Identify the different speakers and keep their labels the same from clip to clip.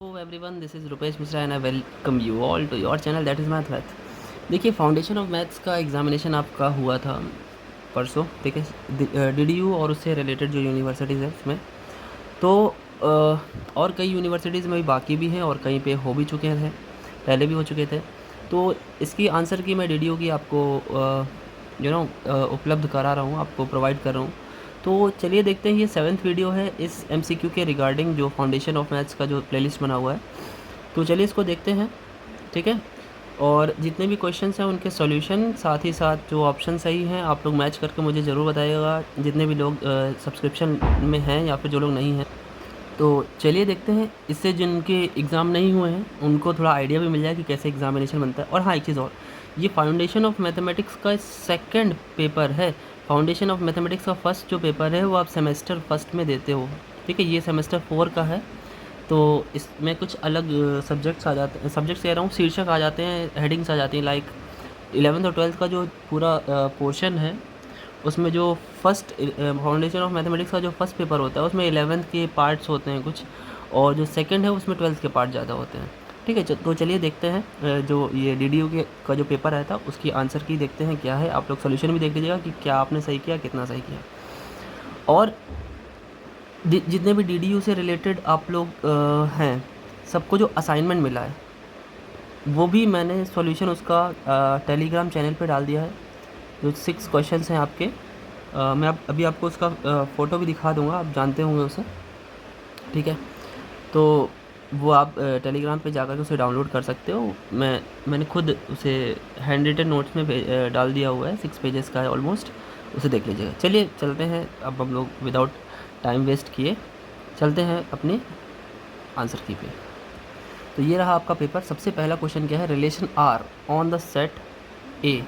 Speaker 1: Hello everyone, this is Rupesh Mishra and I welcome you all to your channel that is Math. देखिए foundation of maths का examination आपका हुआ था परसों, ठीक है, DDU और उससे रिलेटेड जो यूनिवर्सिटीज़ है उसमें तो और कई यूनिवर्सिटीज़ में भी बाकी भी हैं और कहीं पे हो भी चुके थे, पहले भी हो चुके थे। तो इसकी आंसर की मैं DDU की आपको उपलब्ध करा रहा हूँ, आपको प्रोवाइड कर रहा हूँ। तो चलिए देखते हैं, ये 7th वीडियो है इस MCQ के रिगार्डिंग जो फाउंडेशन ऑफ मैथ्स का जो प्लेलिस्ट बना हुआ है। तो चलिए इसको देखते हैं, ठीक है। और जितने भी क्वेश्चंस हैं उनके सॉल्यूशन, साथ ही साथ जो ऑप्शन सही हैं आप लोग मैच करके मुझे ज़रूर बताइएगा, जितने भी लोग सब्सक्रिप्शन में हैं या फिर जो लोग नहीं हैं। तो चलिए देखते हैं, इससे जिनके एग्ज़ाम नहीं हुए हैं उनको थोड़ा आइडिया भी मिल जाए कि कैसे एग्ज़ामिनेशन बनता है। और हाँ, एक चीज़ और, ये फाउंडेशन ऑफ मैथमेटिक्स का सेकंड पेपर है। फाउंडेशन ऑफ मैथमेटिक्स का फर्स्ट जो पेपर है वो आप सेमेस्टर फर्स्ट में देते हो, ठीक है। ये सेमेस्टर 4 का है। तो इसमें कुछ अलग सब्जेक्ट्स आ जाते हैं, सब्जेक्ट्स कह रहा हूँ, शीर्षक आ जाते हैं, हेडिंग्स आ जाती हैं। लाइक 11th और 12th का जो पूरा पोर्शन है उसमें जो फर्स्ट फाउंडेशन ऑफ मैथमेटिक्स का जो फर्स्ट पेपर होता है उसमें 11th के पार्ट्स होते हैं कुछ, और जो सेकंड है उसमें 12th के पार्ट ज़्यादा होते हैं, ठीक है। तो चलिए देखते हैं जो ये DDU के का जो पेपर आया था उसकी आंसर की देखते हैं क्या है। आप लोग सोल्यूशन भी देख लीजिएगा कि क्या आपने सही किया, कितना सही किया। और जितने भी DDU से रिलेटेड आप लोग हैं, सबको जो असाइनमेंट मिला है वो भी मैंने सॉल्यूशन उसका टेलीग्राम चैनल पे डाल दिया है। जो 6 क्वेश्चंस हैं आपके, मैं अभी आपको उसका फ़ोटो भी दिखा दूंगा, आप जानते होंगे उसे, ठीक है। तो वो आप टेलीग्राम पे जाकर के उसे डाउनलोड कर सकते हो। मैंने खुद उसे हैंड रिटन नोट्स में डाल दिया हुआ है, 6 पेजेस का है ऑलमोस्ट, उसे देख लीजिएगा। चलिए चलते हैं, अब हम लोग विदाउट टाइम वेस्ट किए चलते हैं अपने आंसर की पे। तो ये रहा आपका पेपर। सबसे पहला क्वेश्चन क्या है, relation are on the set A.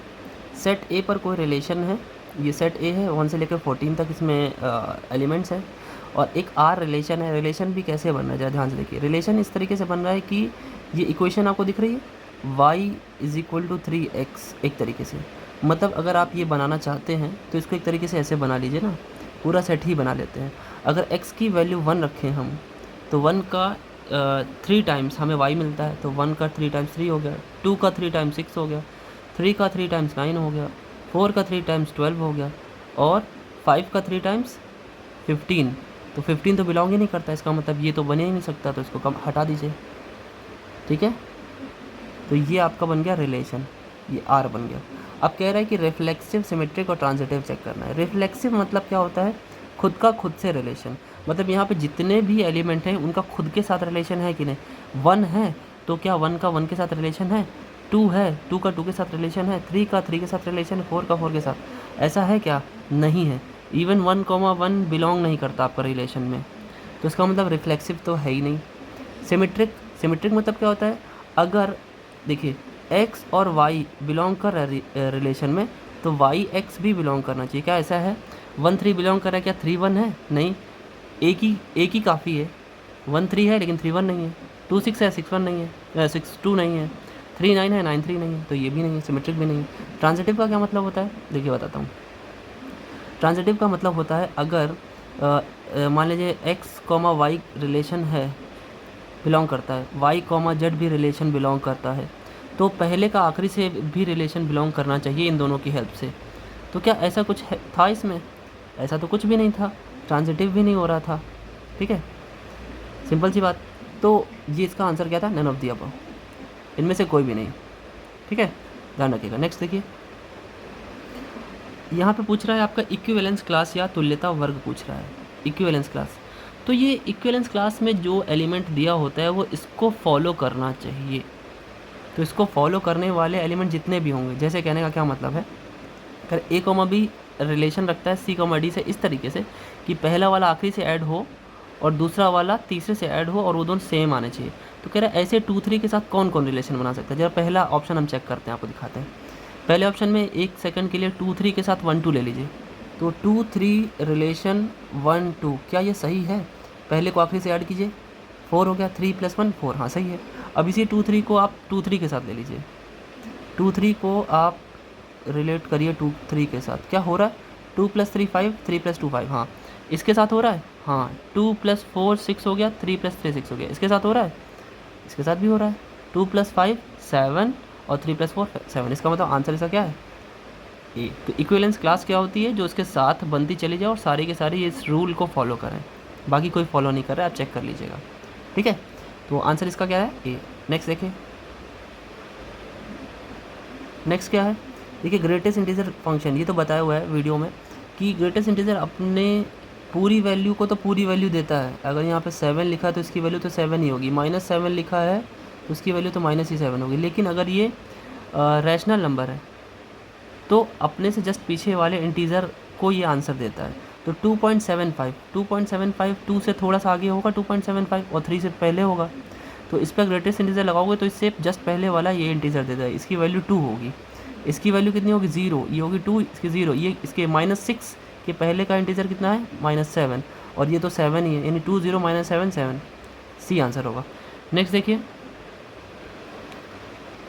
Speaker 1: Set A पर कोई रिलेशन है, ये सेट ए है, 1 से लेकर 14 तक इसमें एलिमेंट्स हैं, और एक आर रिलेशन है। रिलेशन भी कैसे बन रहा है, ज़रा ध्यान से देखिए। रिलेशन इस तरीके से बन रहा है कि ये इक्वेशन आपको दिख रही है, y = 3x, एक तरीके से। मतलब अगर आप ये बनाना चाहते हैं तो इसको एक तरीके से ऐसे बना लीजिए ना, पूरा सेट ही बना लेते हैं। अगर x की वैल्यू 1 रखें हम, तो 1 का 3 टाइम्स हमें y मिलता है, तो 1 का 3 टाइम्स 3 हो गया, 2 का 3 टाइम्स 6 हो गया, 3 का 3 टाइम्स 9 हो गया, 4 का 3 टाइम्स 12 हो गया, और 5 का 3 टाइम्स 15। तो 15 तो बिलोंग ही नहीं करता, इसका मतलब ये तो बने ही नहीं सकता, तो इसको कम हटा दीजिए, ठीक है। तो ये आपका बन गया रिलेशन, ये आर बन गया। अब कह रहा है कि रिफ्लेक्सिव, सिमेट्रिक और ट्रांजिटिव चेक करना है। रिफ्लेक्सिव मतलब क्या होता है, खुद का खुद से रिलेशन। मतलब यहाँ पे जितने भी एलिमेंट हैं उनका खुद के साथ रिलेशन है कि नहीं। 1 है तो क्या 1 का 1 के साथ रिलेशन है, 2 है 2 का 2 के साथ रिलेशन है, 3 का 3 के साथ रिलेशन है, 4 का 4 के साथ। ऐसा है क्या, नहीं है। इवन 1, 1 बिलोंग नहीं करता आपका रिलेशन में, तो इसका मतलब रिफ्लेक्सिव तो है ही नहीं। सिमेट्रिक, सिमेट्रिक मतलब क्या होता है, अगर देखिए x और y बिलोंग कर रहा है रिलेशन में, तो y x भी बिलोंग करना चाहिए। क्या ऐसा है, 1 3 बिलोंग कर रहा है, क्या 3 1 है, नहीं, एक ही काफ़ी है। 1 3 है लेकिन 3 1 नहीं है, 2 6 है 6 1 नहीं है, 6 2 नहीं है, 3 9 है 9 3 नहीं है, तो ये भी नहीं है, सिमेट्रिक भी नहीं है। ट्रांजिटिव का क्या मतलब होता है, देखिए बताता हूँ। ट्रांजिटिव का मतलब होता है, अगर मान लीजिए x, y रिलेशन है, बिलोंग करता है, y, z भी रिलेशन बिलोंग करता है, तो पहले का आखिरी से भी रिलेशन बिलोंग करना चाहिए इन दोनों की हेल्प से। तो क्या ऐसा कुछ था इसमें, ऐसा तो कुछ भी नहीं था, ट्रांजिटिव भी नहीं हो रहा था, ठीक है, सिंपल सी बात। तो ये इसका आंसर क्या था, नन ऑफ द अबव, इनमें से कोई भी नहीं, ठीक है, ध्यान रखिएगा। नेक्स्ट देखिए, यहाँ पे पूछ रहा है आपका इक्विवेलेंस क्लास या तुल्यता वर्ग पूछ रहा है, इक्विवेलेंस क्लास। तो ये इक्विवेलेंस क्लास में जो एलिमेंट दिया होता है वो इसको फॉलो करना चाहिए। तो इसको फॉलो करने वाले एलिमेंट जितने भी होंगे, जैसे कहने का क्या मतलब है, अगर a, b रिलेशन रखता है c, d से इस तरीके से कि पहला वाला आखिरी से ऐड हो और दूसरा वाला तीसरे से ऐड हो और वो दोनों सेम आने चाहिए। तो कह रहा है ऐसे 2 3 के साथ कौन कौन रिलेशन बना सकता है। जरा पहला ऑप्शन हम चेक करते हैं, आपको दिखाते हैं। पहले ऑप्शन में 1 सेकंड के लिए 2 3 के साथ 1 2 ले लीजिए, तो 2 3 रिलेशन 1 2, क्या ये सही है। पहले को आखिरी से ऐड कीजिए, 4 हो गया, 3 + 1 4, हाँ सही है। अब इसी 2 3 को आप 2 3 के साथ ले लीजिए, 2 3 को आप रिलेट करिए 2 3 के साथ, क्या हो रहा है, 2 + 3 5, 3 + 2 5, हाँ इसके साथ हो रहा है, हाँ 2 + 4 6 हो गया, 3 + 3 6 हो गया, इसके साथ हो रहा है। इसके साथ भी हो रहा है, 2 + 5 7 और 3 + 4 7, इसका मतलब आंसर इसका क्या है ए। तो इक्विवेलेंस क्लास क्या होती है, जो उसके साथ बनती चली जाए और सारी के सारी इस रूल को फॉलो करें, बाकी कोई फॉलो नहीं कर रहा है, आप चेक कर लीजिएगा, ठीक है। तो आंसर इसका क्या है ए। नेक्स्ट देखिए, नेक्स्ट क्या है, देखिए ग्रेटेस्ट इंटीजर फंक्शन, ये तो बताया हुआ है वीडियो में कि ग्रेटेस्ट इंटीजर अपने पूरी वैल्यू को तो पूरी वैल्यू देता है। अगर यहाँ पे 7 लिखा है तो इसकी वैल्यू तो 7 ही होगी, -7 लिखा है तो उसकी वैल्यू तो -7 होगी। लेकिन अगर ये रैशनल नंबर है तो अपने से जस्ट पीछे वाले इंटीजर को ये आंसर देता है। तो 2.75 2 से थोड़ा सा आगे होगा 2.75 और 3 से पहले होगा, तो इस पर ग्रेटेस्ट इंटीजर लगाओगे तो इससे जस्ट पहले वाला ये इंटीजर देता है, इसकी वैल्यू 2 होगी। इसकी वैल्यू कितनी होगी 0, ये होगी 2, इसकी 0, ये इसके -6 के पहले का इंटीजर कितना है -7 और ये तो 7 ही है, यानी 2 0 -7 7, सी आंसर होगा। नेक्स्ट देखिए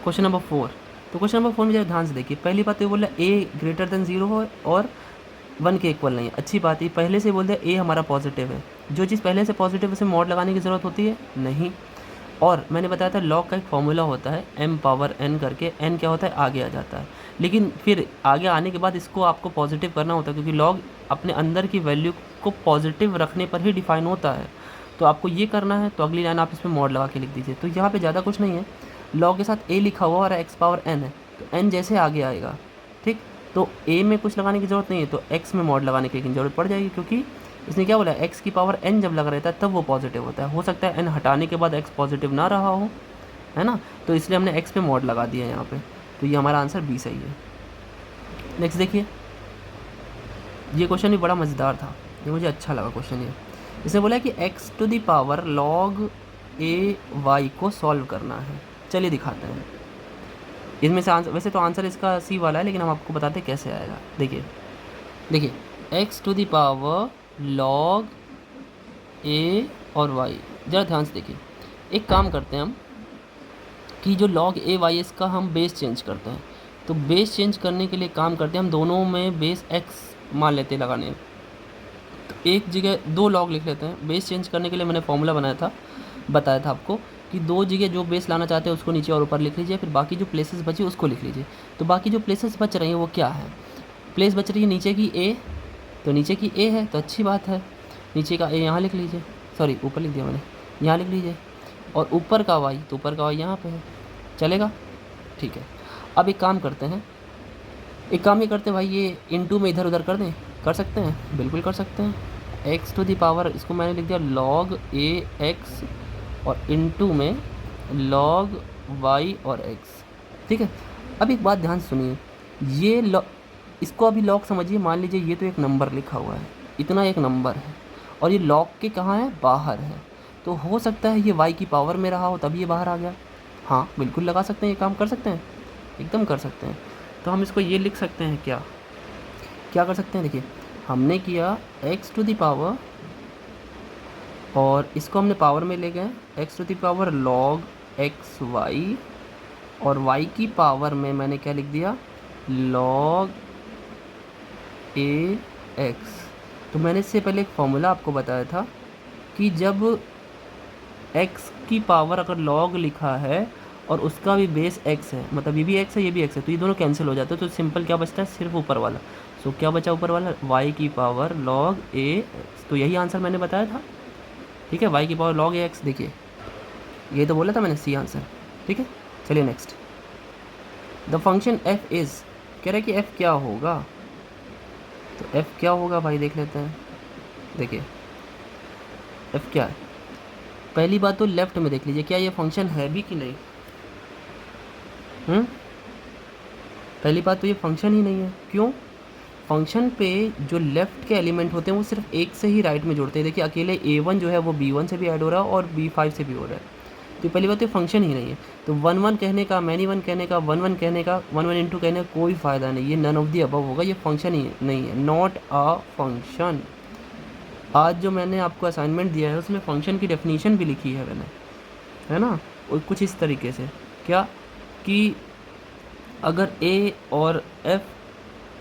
Speaker 1: क्वेश्चन नंबर 4। तो क्वेश्चन नंबर 4 में जरा ध्यान से देखिए, पहली बात तो ये बोल रहा है ए ग्रेटर देन 0 हो और 1 के इक्वल नहीं है। अच्छी बात है, पहले से बोलते हैं ए हमारा पॉजिटिव है, जो चीज़ पहले से पॉजिटिव है उसे मॉड लगाने की ज़रूरत होती है नहीं। और मैंने बताया था लॉग का एक फॉर्मूला होता है m⁴n करके, n क्या होता है आगे आ जाता है, लेकिन फिर आगे आने के बाद इसको आपको पॉजिटिव करना होता है, क्योंकि लॉग अपने अंदर की वैल्यू को पॉजिटिव रखने पर ही डिफाइन होता है। तो आपको ये करना है, तो अगली लाइन आप इसमें मॉड लगा के लिख दीजिए। तो यहाँ पे ज़्यादा कुछ नहीं है, लॉग के साथ a लिखा हुआ और x⁴n है, तो n जैसे आगे आएगा, ठीक। तो a में कुछ लगाने की ज़रूरत नहीं है, तो x में मॉड लगाने की ज़रूरत पड़ जाएगी, क्योंकि इसने क्या बोला है x की पावर n जब लगा रहता है तब वो पॉजिटिव होता है। हो सकता है n हटाने के बाद x पॉजिटिव ना रहा हो, है ना, तो इसलिए हमने x पे मॉड लगा दिया यहाँ पे, तो ये हमारा आंसर बी सही है। नेक्स्ट देखिए, ये क्वेश्चन भी बड़ा मज़ेदार था, ये मुझे अच्छा लगा क्वेश्चन। ये इसने बोला है कि x⁴ log a y को सॉल्व करना है। चलिए दिखाते हैं इसमें से आंसर, वैसे तो आंसर इसका सी वाला है, लेकिन हम आपको बताते हैं कैसे आएगा। देखिए x⁴ log a और y, ज़रा ध्यान से देखिए। एक काम करते हैं हम कि जो log a y इसका हम बेस चेंज करते हैं, तो बेस चेंज करने के लिए काम करते हैं हम दोनों में बेस x मान लेते हैं लगाने, तो एक जगह 2 log लिख लेते हैं। बेस चेंज करने के लिए मैंने फॉर्मूला बताया था आपको कि 2 जगह जो बेस लाना चाहते हैं उसको नीचे और ऊपर लिख लीजिए, फिर बाकी जो प्लेसेस बची उसको लिख लीजिए। तो बाकी जो प्लेसेस बच रही हैं वो क्या है, प्लेस बच रही है नीचे की a, तो नीचे की a है तो अच्छी बात है, नीचे का a यहाँ लिख लीजिए, सॉरी ऊपर लिख दिया मैंने, यहाँ लिख लीजिए, और ऊपर का y, तो ऊपर का y यहाँ पे है, चलेगा, ठीक है। अब एक काम करते हैं, भाई ये इनटू में इधर उधर कर दें, कर सकते हैं, बिल्कुल कर सकते हैं। x⁴ इसको मैंने लिख दिया log a x और इनटू में log y और x, ठीक है। अब एक बात ध्यान सुनिए, ये इसको अभी लॉग समझिए, मान लीजिए ये तो एक नंबर लिखा हुआ है, इतना एक नंबर है और ये लॉग के कहाँ है, बाहर है, तो हो सकता है ये y की पावर में रहा हो तब ये बाहर आ गया। हाँ बिल्कुल लगा सकते हैं, ये काम कर सकते हैं, एकदम कर सकते हैं। तो हम इसको ये लिख सकते हैं, क्या कर सकते हैं, देखिए हमने किया x⁴ और इसको हमने पावर में ले गए, x⁴ log xy और y की पावर में मैंने क्या लिख दिया, log ax। तो मैंने इससे पहले एक फॉर्मूला आपको बताया था कि जब x की पावर अगर log लिखा है और उसका भी बेस x है, मतलब ये भी x है ये भी x है, तो ये दोनों कैंसिल हो जाते हैं, तो सिंपल क्या बचता है, सिर्फ ऊपर वाला। सो क्या बचा ऊपर वाला, y की पावर log ax, तो यही आंसर मैंने बताया था, ठीक है, y की पावर log ax। देखिए ये तो बोला था मैंने, सी आंसर, ठीक है। चलिए next, the function f is, कह रहा है कि f क्या होगा, तो f क्या होगा भाई देख लेते हैं। देखिए f क्या है, पहली बात तो लेफ्ट में देख लीजिए क्या ये फंक्शन है भी कि नहीं, पहली बात तो ये फंक्शन ही नहीं है। क्यों, फंक्शन पे जो लेफ़्ट के एलिमेंट होते हैं वो सिर्फ एक से ही राइट में जुड़ते हैं। देखिए अकेले a1 जो है वो b1 से भी ऐड हो रहा है और b5 से भी हो रहा है, तो पहली बात तो फंक्शन ही नहीं है। तो 1 1 कहने का, मैनी 1 कहने का, 1 1 कहने का, 1 1 इंटू कहने का कोई फ़ायदा नहीं, ये नन ऑफ दी अबव होगा, ये फंक्शन ही नहीं है, नॉट अ फंक्शन। आज जो मैंने आपको असाइनमेंट दिया है उसमें फंक्शन की डेफिनेशन भी लिखी है मैंने, है ना, और कुछ इस तरीके से, क्या कि अगर a और f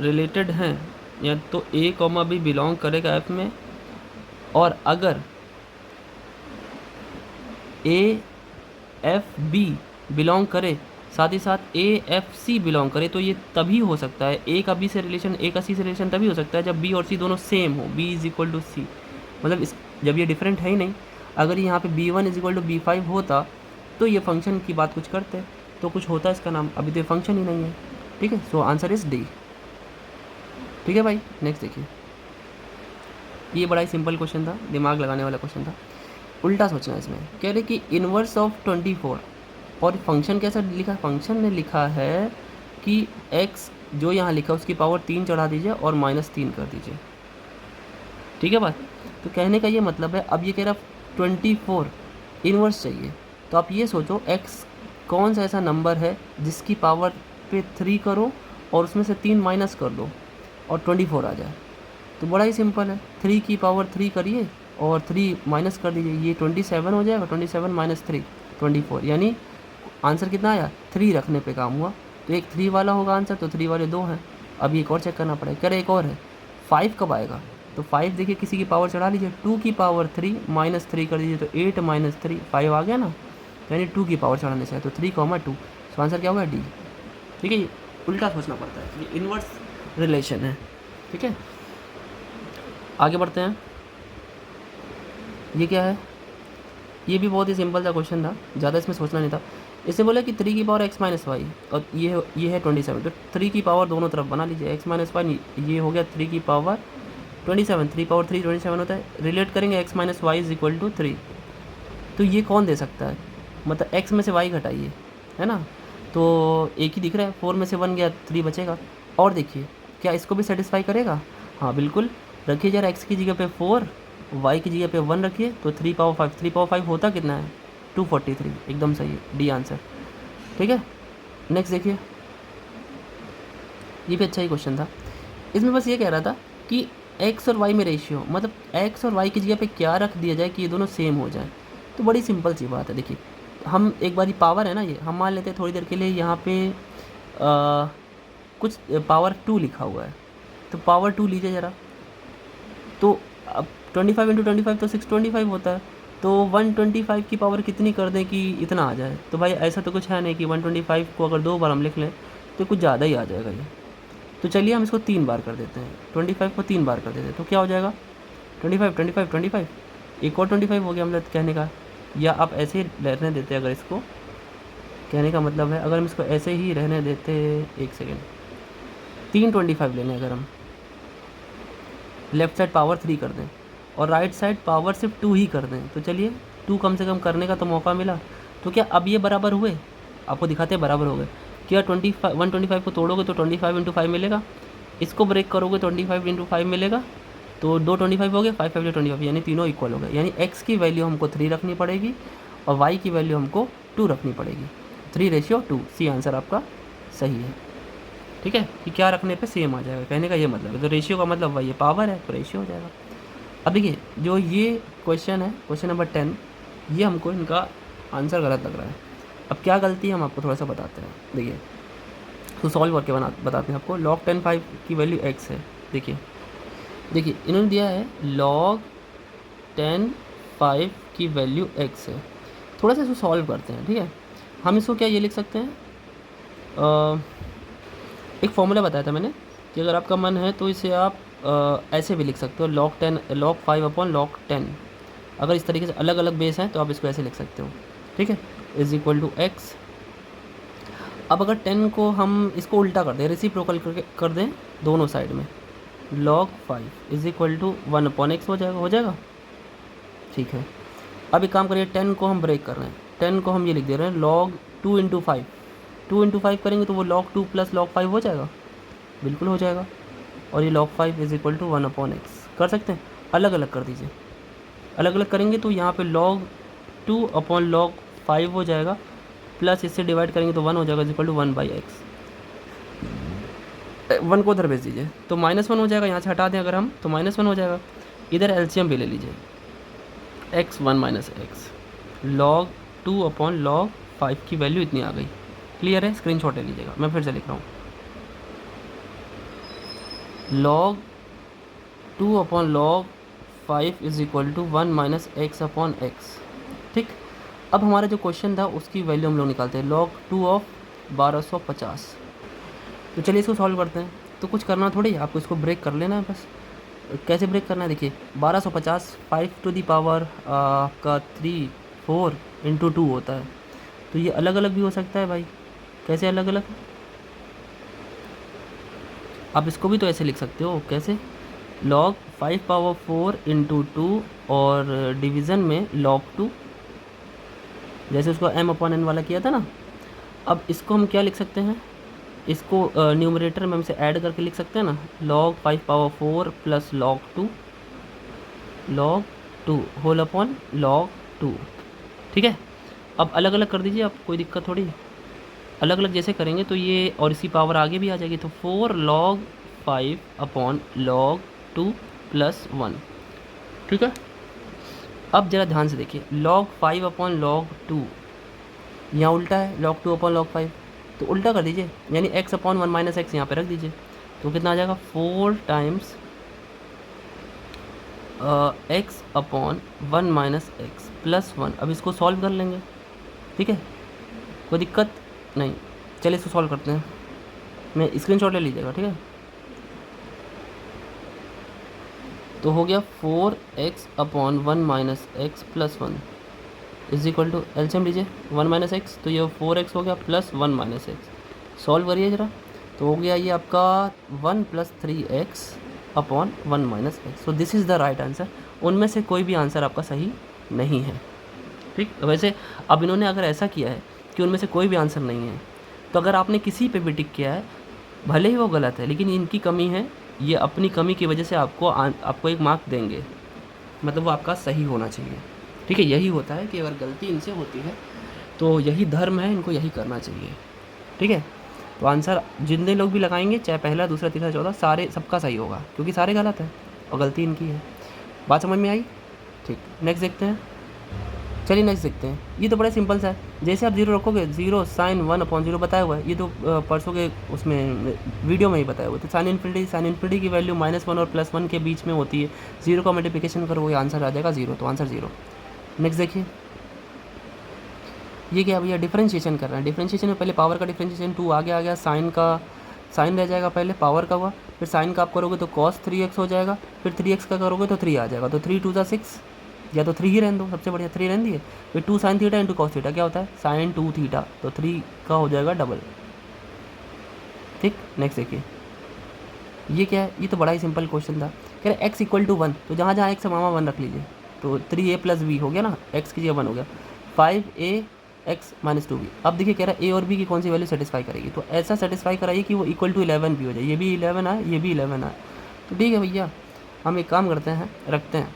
Speaker 1: रिलेटेड हैं या तो a, b बिलोंग करेगा f में, और अगर a एफ बी बिलोंग करे, साथ ही साथ ए एफ सी बिलोंग करे, तो ये तभी हो सकता है, ए का बी से रिलेशन, ए का सी से रिलेशन तभी हो सकता है जब बी और सी दोनों सेम हो, बी इज इक्वल टू सी, मतलब इस जब ये डिफरेंट है ही नहीं। अगर यहाँ पे b one is equal to b five होता तो ये फंक्शन की बात कुछ करते, तो कुछ होता इसका नाम, अभी तो ये फंक्शन ही नहीं है। ठीक है, सो आंसर इज डी। ठीक है भाई, नेक्स्ट देखिए, ये बड़ा ही सिंपल क्वेश्चन था, दिमाग लगाने वाला क्वेश्चन था। उल्टा सोचना इसमें, कह रहे कि इनवर्स ऑफ 24, और फंक्शन कैसा लिखा, फंक्शन ने लिखा है कि x जो यहाँ लिखा उसकी पावर 3 चढ़ा दीजिए और -3 कर दीजिए। ठीक है बात, तो कहने का ये मतलब है, अब ये कह रहा 24 इनवर्स चाहिए, तो आप ये सोचो x कौन सा ऐसा नंबर है जिसकी पावर पे 3 करो और उसमें से 3 माइनस कर दो और 24 आ जाए। तो बड़ा ही सिंपल है, 3 की पावर 3 करिए और 3 माइनस कर दीजिए, ये 27 हो जाएगा, 27 माइनस 3 24, यानी आंसर कितना आया, 3 रखने पे काम हुआ। तो एक 3 वाला होगा आंसर, तो 3 वाले 2 हैं। अब एक और चेक करना पड़ेगा, कह रहे एक और है 5 कब आएगा, तो 5 देखिए किसी की पावर चढ़ा लीजिए, 2 की पावर 3 माइनस 3 कर दीजिए, तो 8 माइनस 3 5 आ गया ना, यानी 2 की पावर चढ़ाने से है, तो 3, 2, तो आंसर क्या होगा डी। ठीक है, ये उल्टा सोचना पड़ता है, ये इनवर्स रिलेशन है। ठीक है, आगे बढ़ते हैं। ये क्या है, ये भी बहुत ही सिंपल सा क्वेश्चन था, ज़्यादा इसमें सोचना नहीं था। इससे बोला कि 3 की पावर x माइनस वाई, और ये है 27, तो 3 की पावर दोनों तरफ बना लीजिए, x माइनस वाई, ये हो गया 3 की पावर 27, 3 पावर 3 27 होता है, रिलेट करेंगे x minus y is equal to 3। तो ये कौन दे सकता है, मतलब x में से y घटाइए, है ना, तो एक ही दिख रहा है, 4 में से 1 गया, 3 बचेगा। और देखिए क्या इसको भी सेटिस्फाई करेगा, हाँ बिल्कुल, रखिए जरा x की जगह पे 4, y की जगह पे 1 रखिए, तो 3 पावर 5, 3 पावर 5 होता कितना है, 243, एकदम सही है, डी आंसर। ठीक है, नेक्स्ट देखिए, ये भी अच्छा ही क्वेश्चन था। इसमें बस ये कह रहा था कि x और y में रेशियो, मतलब x और y की जगह पे क्या रख दिया जाए कि ये दोनों सेम हो जाए। तो बड़ी सिंपल सी बात है, देखिए हम एक बार पावर है ना, ये हम मान लेते हैं थोड़ी देर के लिए, यहाँ पे कुछ पावर 2 लिखा हुआ है, तो पावर 2 लीजिए ज़रा, तो अब 25 इंटू 25 तो 625 होता है, तो 125 की पावर कितनी कर दें कि इतना आ जाए। तो भाई ऐसा तो कुछ है नहीं कि 125 को अगर 2 बार हम लिख लें तो कुछ ज़्यादा ही आ जाएगा ये। तो चलिए हम इसको 3 बार कर देते हैं, 25 को 3 बार कर देते हैं, तो क्या हो जाएगा 25 25 25, एक और 25 हो गया मतलब कहने का, या आप ऐसे ही रहने देते अगर इसको, कहने का मतलब है अगर हम इसको ऐसे ही रहने देते, एक सेकेंड, 3 25 लेने अगर हम लेफ़्ट साइड पावर 3 कर दें और राइट साइड पावर सिर्फ 2 ही कर दें, तो चलिए 2 कम से कम करने का तो मौका मिला। तो क्या अब ये बराबर हुए, आपको दिखाते हैं बराबर हो गए। क्या 125 को तोड़ोगे तो 25 इंटू 5 मिलेगा, इसको ब्रेक करोगे 25 इंटू 5 मिलेगा, तो 2 25 हो गए, 5 5 25, यानी तीनों इक्वल हो गए, यानी x की वैल्यू हमको 3 रखनी पड़ेगी और y की वैल्यू हमको 2 रखनी पड़ेगी, 3:2, सी आंसर आपका सही है। ठीक है, कि क्या रखने पे सेम आ जाएगा, कहने का ये मतलब है, तो रेशियो का मतलब वही है, पावर है तो रेशियो हो जाएगा। अब देखिए जो ये क्वेश्चन है, क्वेश्चन नंबर 10, ये हमको इनका आंसर गलत लग रहा है। अब क्या गलती है हम आपको थोड़ा सा बताते हैं, देखिए तो सॉल्व करके बताते हैं आपको। log 10 5 की वैल्यू x है, देखिए इन्होंने दिया है log 10 5 की वैल्यू x है, थोड़ा सा इसको सॉल्व करते हैं। ठीक है, हम इसको क्या ये लिख सकते हैं, एक फॉर्मूला बताया था मैंने कि अगर आपका मन है तो इसे आप ऐसे भी लिख सकते हो, log 5 अपॉन log 10, अगर इस तरीके से अलग अलग बेस हैं तो आप इसको ऐसे लिख सकते हो। ठीक है, इज इक्वल टू एक्स। अब अगर 10 को हम इसको उल्टा कर दें, रेसिप्रोकल कर दें दोनों साइड में, log 5 is equal to 1 upon x हो जाएगा। ठीक है, अब एक काम करिए, 10 को हम ब्रेक कर रहे हैं, 10 को हम ये लिख दे रहे हैं log 2 इंटू 5, 2 इंटू 5 करेंगे तो वो log 2 प्लस log 5 हो जाएगा, बिल्कुल हो जाएगा। और ये log 5 is equal to 1 upon x कर सकते हैं, अलग अलग कर दीजिए, अलग अलग करेंगे तो यहाँ पे log 2 अपॉन log 5 हो जाएगा, प्लस इससे डिवाइड करेंगे तो 1 हो जाएगा, इज इक्वल टू 1/x। 1 को उधर भेज दीजिए तो -1 हो जाएगा, यहाँ से हटा दें अगर हम तो -1 हो जाएगा। इधर एलसीएम भी ले लीजिए, x1 minus x, log 2 upon log 5 की वैल्यू इतनी आ गई। क्लियर है, स्क्रीनशॉट ले लीजिएगा, मैं फिर से लिख रहा हूँ, log 2 upon log 5 is equal to 1 minus x upon x. ठीक, अब हमारा जो क्वेश्चन था उसकी वैल्यू हम लोग निकालते हैं, log 2 ऑफ 1250। तो चलिए इसको सॉल्व करते हैं। तो कुछ करना थोड़ी, आपको इसको ब्रेक कर लेना है बस। कैसे ब्रेक करना है देखिए, 1250 5 टू दी पावर आपका 3 4 इंटू 2 होता है। तो ये अलग अलग भी हो सकता है भाई। कैसे अलग अलग? आप इसको भी तो ऐसे लिख सकते हो, कैसे? log 5 पावर 4 इंटू 2 और डिवीज़न में log 2, जैसे उसको m अपॉन n वाला किया था ना। अब इसको हम क्या लिख सकते हैं, इसको न्यूमरेटर में हम इसे ऐड करके लिख सकते हैं ना, log 5 power 4 plus log 2 whole upon log 2। ठीक है, अब अलग अलग कर दीजिए आप, कोई दिक्कत थोड़ी। अलग अलग जैसे करेंगे तो ये और इसी पावर आगे भी आ जाएगी, तो 4 log 5 अपॉन log 2 प्लस 1। ठीक है, अब ज़रा ध्यान से देखिए, log 5 अपॉन log 2 यहाँ उल्टा है, log 2 अपॉन log 5, तो उल्टा कर दीजिए, यानी x अपॉन 1 माइनस एक्स यहाँ पे रख दीजिए। तो कितना आ जाएगा, 4 times x upon 1 minus x plus 1। अब इसको सॉल्व कर लेंगे, ठीक है, कोई दिक्कत नहीं। चलिए इसको सॉल्व करते हैं, मैं स्क्रीनशॉट ले लीजिएगा, ठीक है। तो हो गया 4x upon 1 minus x plus 1 is equal to, LCM लीजिए 1 माइनस एक्स, तो ये 4x हो गया प्लस 1 माइनस एक्स। सॉल्व करिए ज़रा, तो हो गया ये आपका 1 plus 3x upon 1 minus x. So this is the right answer. उनमें से कोई भी आंसर आपका सही नहीं है, ठीक। वैसे अब इन्होंने अगर ऐसा किया है कि उनमें से कोई भी आंसर नहीं है, तो अगर आपने किसी पे भी टिक किया है, भले ही वो गलत है, लेकिन इनकी कमी है, ये अपनी कमी की वजह से आपको एक मार्क देंगे, मतलब वो आपका सही होना चाहिए, ठीक है। यही होता है कि अगर गलती इनसे होती है तो यही धर्म है, इनको यही करना चाहिए, ठीक है। तो आंसर जितने लोग भी लगाएंगे, चाहे पहला दूसरा तीसरा चौथा, सारे सबका सही होगा, क्योंकि सारे गलत हैं और गलती इनकी है। बात समझ में आई? ठीक, नेक्स्ट देखते हैं। चलिए नेक्स्ट देखते हैं। ये तो बड़ा सिंपल सा है, जैसे आप जीरो रखोगे, जीरो साइन 1/0 बताया हुआ है, ये तो परसों के उसमें वीडियो में ही बताया हुआ है। तो साइन इन्फिनिटी की वैल्यू -1 और +1 के बीच में होती है। जीरो का मल्टीप्लिकेशन करोगे आंसर आ जाएगा 0, तो आंसर 0। नेक्स्ट देखिए, ये क्या भैया, डिफरेंशिएशन कर रहे हैं। डिफरेंशिएशन में पहले पावर का डिफरेंशिएशन 2 आगे आ गया, साइन का साइन रह जाएगा, पहले पावर का हुआ, फिर साइन का आप करोगे तो cos 3x हो जाएगा, फिर 3x का करोगे तो 3 आ जाएगा, तो 3 2 6, या तो 3 ही रहने दो, सबसे बढ़िया 3 रहने दिए। फिर 2 sin theta into cos theta क्या होता है, sin 2 थीटा, तो 3 का हो जाएगा डबल, ठीक। नेक्स्ट देखिए, ये क्या है, ये तो बड़ा ही सिंपल क्वेश्चन था। कह रहे x इक्वल टू 1, तो जहाँ जहाँ x मामा 1 रख लीजिए, तो 3a प्लस b हो गया ना, x की जगह 1 हो गया, 5a x माइनस 2b। अब देखिए कह रहा है a और b की कौन सी वैल्यू सेटिस्फाई करेगी, तो ऐसा सेटिस्फाई कराइए कि वो इक्वल टू 11 भी हो जाए, ये भी 11 आए, ये भी 11 आए। तो ठीक है भैया, हम एक काम करते हैं, रखते हैं।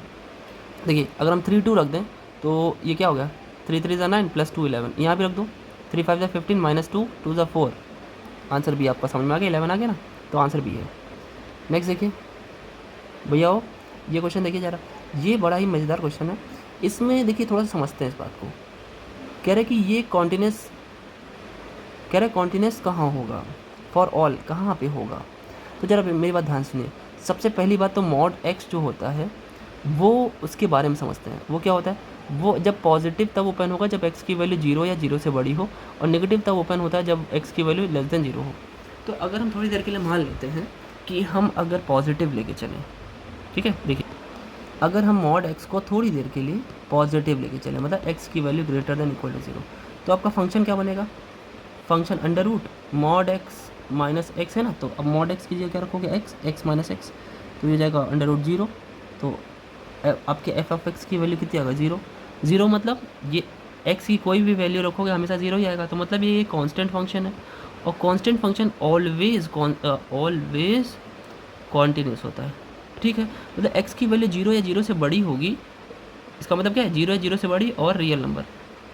Speaker 1: देखिए अगर हम 3 2 रख दें तो ये क्या हो गया, 3 3 = 9 प्लस 2 11, यहाँ भी रख दो, 3 5 = 15 माइनस 2 2 = 4। आंसर भी आपका समझ में आ गया, 11 आ गया ना, तो आंसर भी है। नेक्स्ट देखिए भैया, हो ये क्वेश्चन देखिए ज़रा, ये बड़ा ही मज़ेदार क्वेश्चन है। इसमें देखिए थोड़ा सा समझते हैं इस बात को। कह रहे कि ये कॉन्टिन्यूस, कह रहे कॉन्टिन्यूस कहाँ होगा, फॉर ऑल कहाँ पे होगा। तो ज़रा मेरी बात ध्यान सुनिए। सबसे पहली बात तो मॉड एक्स जो होता है वो उसके बारे में समझते हैं। वो क्या होता है, वो जब पॉजिटिव तब ओपन होगा जब x की वैल्यू 0 या 0 से बड़ी हो, और नेगेटिव तब ओपन होता है जब x की वैल्यू लेस देन 0 हो। तो अगर हम थोड़ी देर के लिए मान लेते हैं कि हम अगर पॉजिटिव लेके चलें, ठीक है, देखिए अगर हम मॉड x को थोड़ी देर के लिए पॉजिटिव लेके चलें, मतलब x की value greater than equal to 0, तो आपका फंक्शन क्या बनेगा, function under root mod x minus x है ना, तो अब मॉड x की जगह क्या रखोगे, x माइनस एक्स, तो ये जाएगा अंडर रूट 0। तो आपके f(x) की वैल्यू कितनी आएगा, 0 0, मतलब ये x की कोई भी वैल्यू रखोगे हमेशा 0 ही आएगा। तो मतलब ये कांस्टेंट फंक्शन है, और कांस्टेंट फंक्शन ऑलवेज कॉन्टिन्यूस होता है, ठीक है। मतलब x की वैल्यू 0 या 0 से बड़ी होगी, इसका मतलब क्या है, 0 या 0 से बड़ी और रियल नंबर,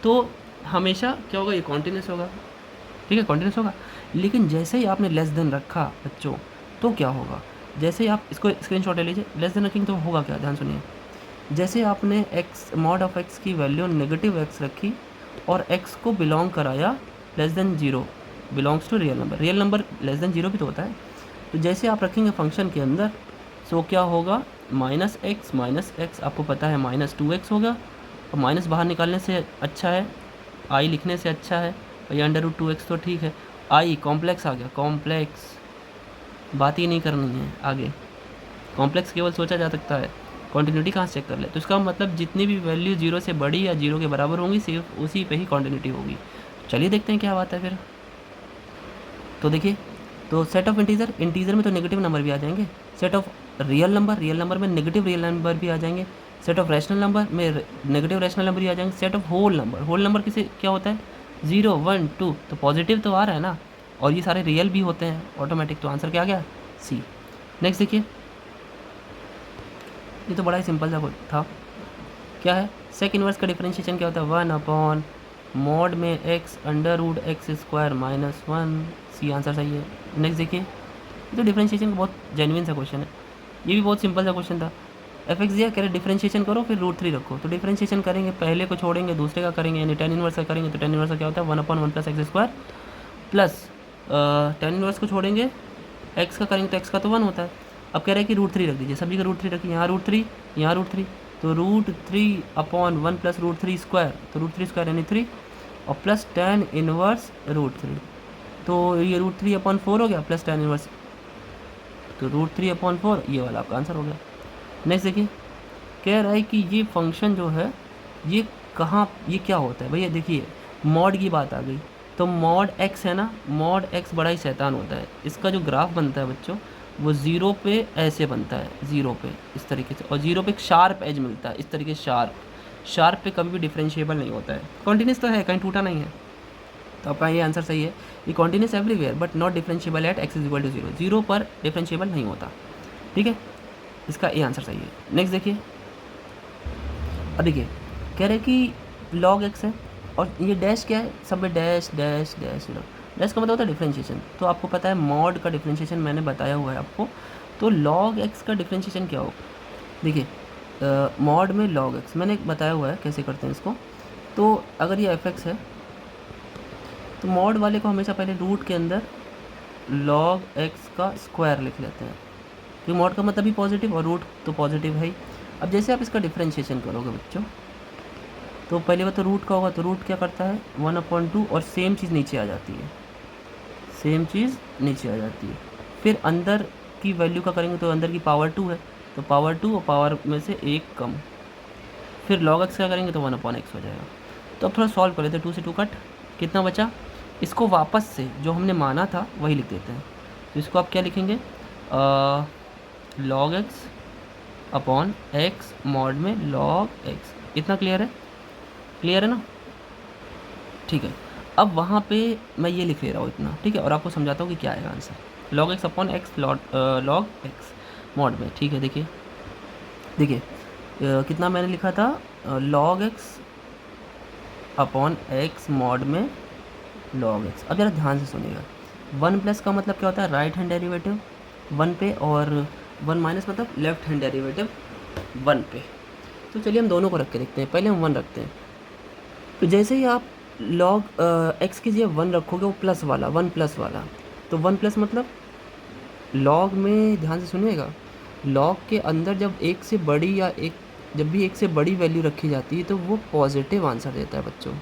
Speaker 1: तो हमेशा क्या होगा, ये कॉन्टिन्यूस होगा, ठीक है, कॉन्टिन्यूस होगा। लेकिन जैसे ही आपने लेस देन रखा बच्चों, तो क्या होगा, जैसे ही आप इसको स्क्रीनशॉट ले लीजिए, लेस देन रखेंगे तो होगा क्या, ध्यान सुनिए। जैसे आपने x मॉड ऑफ x की वैल्यू नेगेटिव x रखी और x को बिलोंग कराया less than 0, belongs to real number less than 0 भी तो होता है। तो जैसे आप रखेंगे फंक्शन के अंदर, सो क्या होगा, माइनस एक्स आपको पता है -2x होगा, और माइनस बाहर निकालने से अच्छा है, आई लिखने से अच्छा है, और ये √2x तो ठीक है। आई कॉम्प्लेक्स आ गया, कॉम्प्लेक्स बात ही नहीं करनी है आगे, कॉम्प्लेक्स केवल सोचा जा सकता है। कॉन्टिन्यूटी कहाँ से चेक कर ले, तो इसका मतलब जितनी भी वैल्यू 0 से बड़ी या 0 के बराबर होंगी सिर्फ उसी पे ही कॉन्टिन्यूटी होगी। चलिए देखते हैं क्या बात है फिर। तो देखिए, तो सेट ऑफ इंटीजर, इंटीजर में तो नेगेटिव नंबर भी आ जाएंगे, set of real number, real number में नेगेटिव रियल नंबर भी आ जाएंगे, सेट ऑफ रैशनल नंबर में नेगेटिव रैशनल नंबर भी आ जाएंगे, set of whole number, whole number किसे क्या होता है 0 1 2, तो पॉजिटिव तो आ रहा है ना, और ये सारे रियल भी होते हैं ऑटोमेटिक, तो आंसर क्या आ गया सी। नेक्स्ट देखिए, ये तो बड़ा ही सिंपल सा था, क्या है सेक इन्वर्स का डिफरेंशिएशन क्या होता है 1 मॉड में x √x² -1, सी आंसर सही है। नेक्स्ट देखिए, ये तो डिफरेंशिएशन का बहुत जेन्युइन सा क्वेश्चन है, ये भी बहुत सिंपल सा क्वेश्चन था। एफ एक्स दिया, कह रहे डिफरेंशिएशन करो फिर √3 रखो, तो डिफरेंशिएशन करेंगे, पहले को छोड़ेंगे दूसरे का करेंगे, यानी tan इनवर्स का करेंगे, तो tan इनवर्स का क्या होता है 1/1 + x² प्लस tan इनवर्स को छोड़ेंगे x का करेंगे तो x का तो 1 होता है। अब कह रहे हैं कि √3 रख दीजिए, सभी का √3 रखिए, यहाँ √3 यहाँ √3, तो √3/1 + √3², तो √3² यानी 3, और प्लस tan इनवर्स √3, तो ये √3/4 हो गया प्लस tan इनवर्स, तो √3/4, ये वाला आपका आंसर हो गया। नेक्स्ट देखिए, कह रहा है कि ये फंक्शन जो है ये कहाँ, ये क्या होता है भैया, देखिए मॉड की बात आ गई, तो मॉड x है ना, मॉड x बड़ा ही शैतान होता है, इसका जो ग्राफ बनता है बच्चों वो 0 पे ऐसे बनता है, 0 पे इस तरीके से, और 0 पे एक शार्प एज मिलता है इस तरीके से, शार्प पे कभी भी डिफरेंशिएबल नहीं होता है, कॉन्टिन्यूस तो है कहीं टूटा नहीं है, तो आपका ये आंसर सही है, ये continuous everywhere but not differentiable eight x = 0, 0 पर डिफरेंशिएबल नहीं होता, ठीक है, इसका ये आंसर सही है। नेक्स्ट देखिए, अब देखिए कह रहे कि log x है, और ये डैश क्या है, सब में डैश डैश डैश, डैश का मतलब होता है डिफरेंशिएशन, तो आपको पता है मॉड का डिफरेंशिएशन मैंने बताया हुआ है आपको, तो log x का डिफरेंशिएशन क्या होगा, देखिए मॉड में log x मैंने बताया हुआ है कैसे करते हैं इसको, तो अगर ये f(x) है तो मॉड वाले को हमेशा पहले रूट के अंदर log x का स्क्वायर लिख लेते हैं, क्योंकि मॉड का मतलब भी पॉजिटिव और रूट तो पॉजिटिव है ही। अब जैसे आप इसका डिफरेंशिएशन करोगे बच्चों, तो पहले बात तो रूट का होगा, तो रूट क्या करता है 1/2, और सेम चीज़ नीचे आ जाती है, सेम चीज़ नीचे आ जाती है, फिर अंदर की वैल्यू का करेंगे तो अंदर की पावर 2 है, तो पावर 2 और पावर में से 1 कम, फिर log x का करेंगे तो 1/x हो जाएगा। तो अब थोड़ा सॉल्व कर लेते हैं, 2 से 2 कट, कितना बचा, इसको वापस से जो हमने माना था वही लिख देते हैं, तो इसको आप क्या लिखेंगे log x/x मॉड में log x, इतना क्लियर है, क्लियर है ना, ठीक है। अब वहाँ पे मैं ये लिख ले रहा हूँ इतना, ठीक है, और आपको समझाता हूँ कि क्या आएगा answer, log x/x log x mod में, ठीक है। देखिए देखिए कितना मैंने लिखा था log x/x मॉड में log x। अब ज़रा ध्यान से सुनिएगा, 1+ का मतलब क्या होता है राइट हैंड डेरिवेटिव 1 पे, और 1- मतलब लेफ्ट हैंड डेरिवेटिव 1 पे। तो चलिए हम दोनों को रख के देखते हैं, पहले हम 1 रखते हैं, तो जैसे ही आप log x की जगह 1 रखोगे वो प्लस वाला 1+ वाला, तो 1+ मतलब log में ध्यान से सुनिएगा, log के अंदर जब एक से बड़ी या जब भी एक से बड़ी वैल्यू रखी जाती है तो वो पॉजिटिव आंसर देता है बच्चों,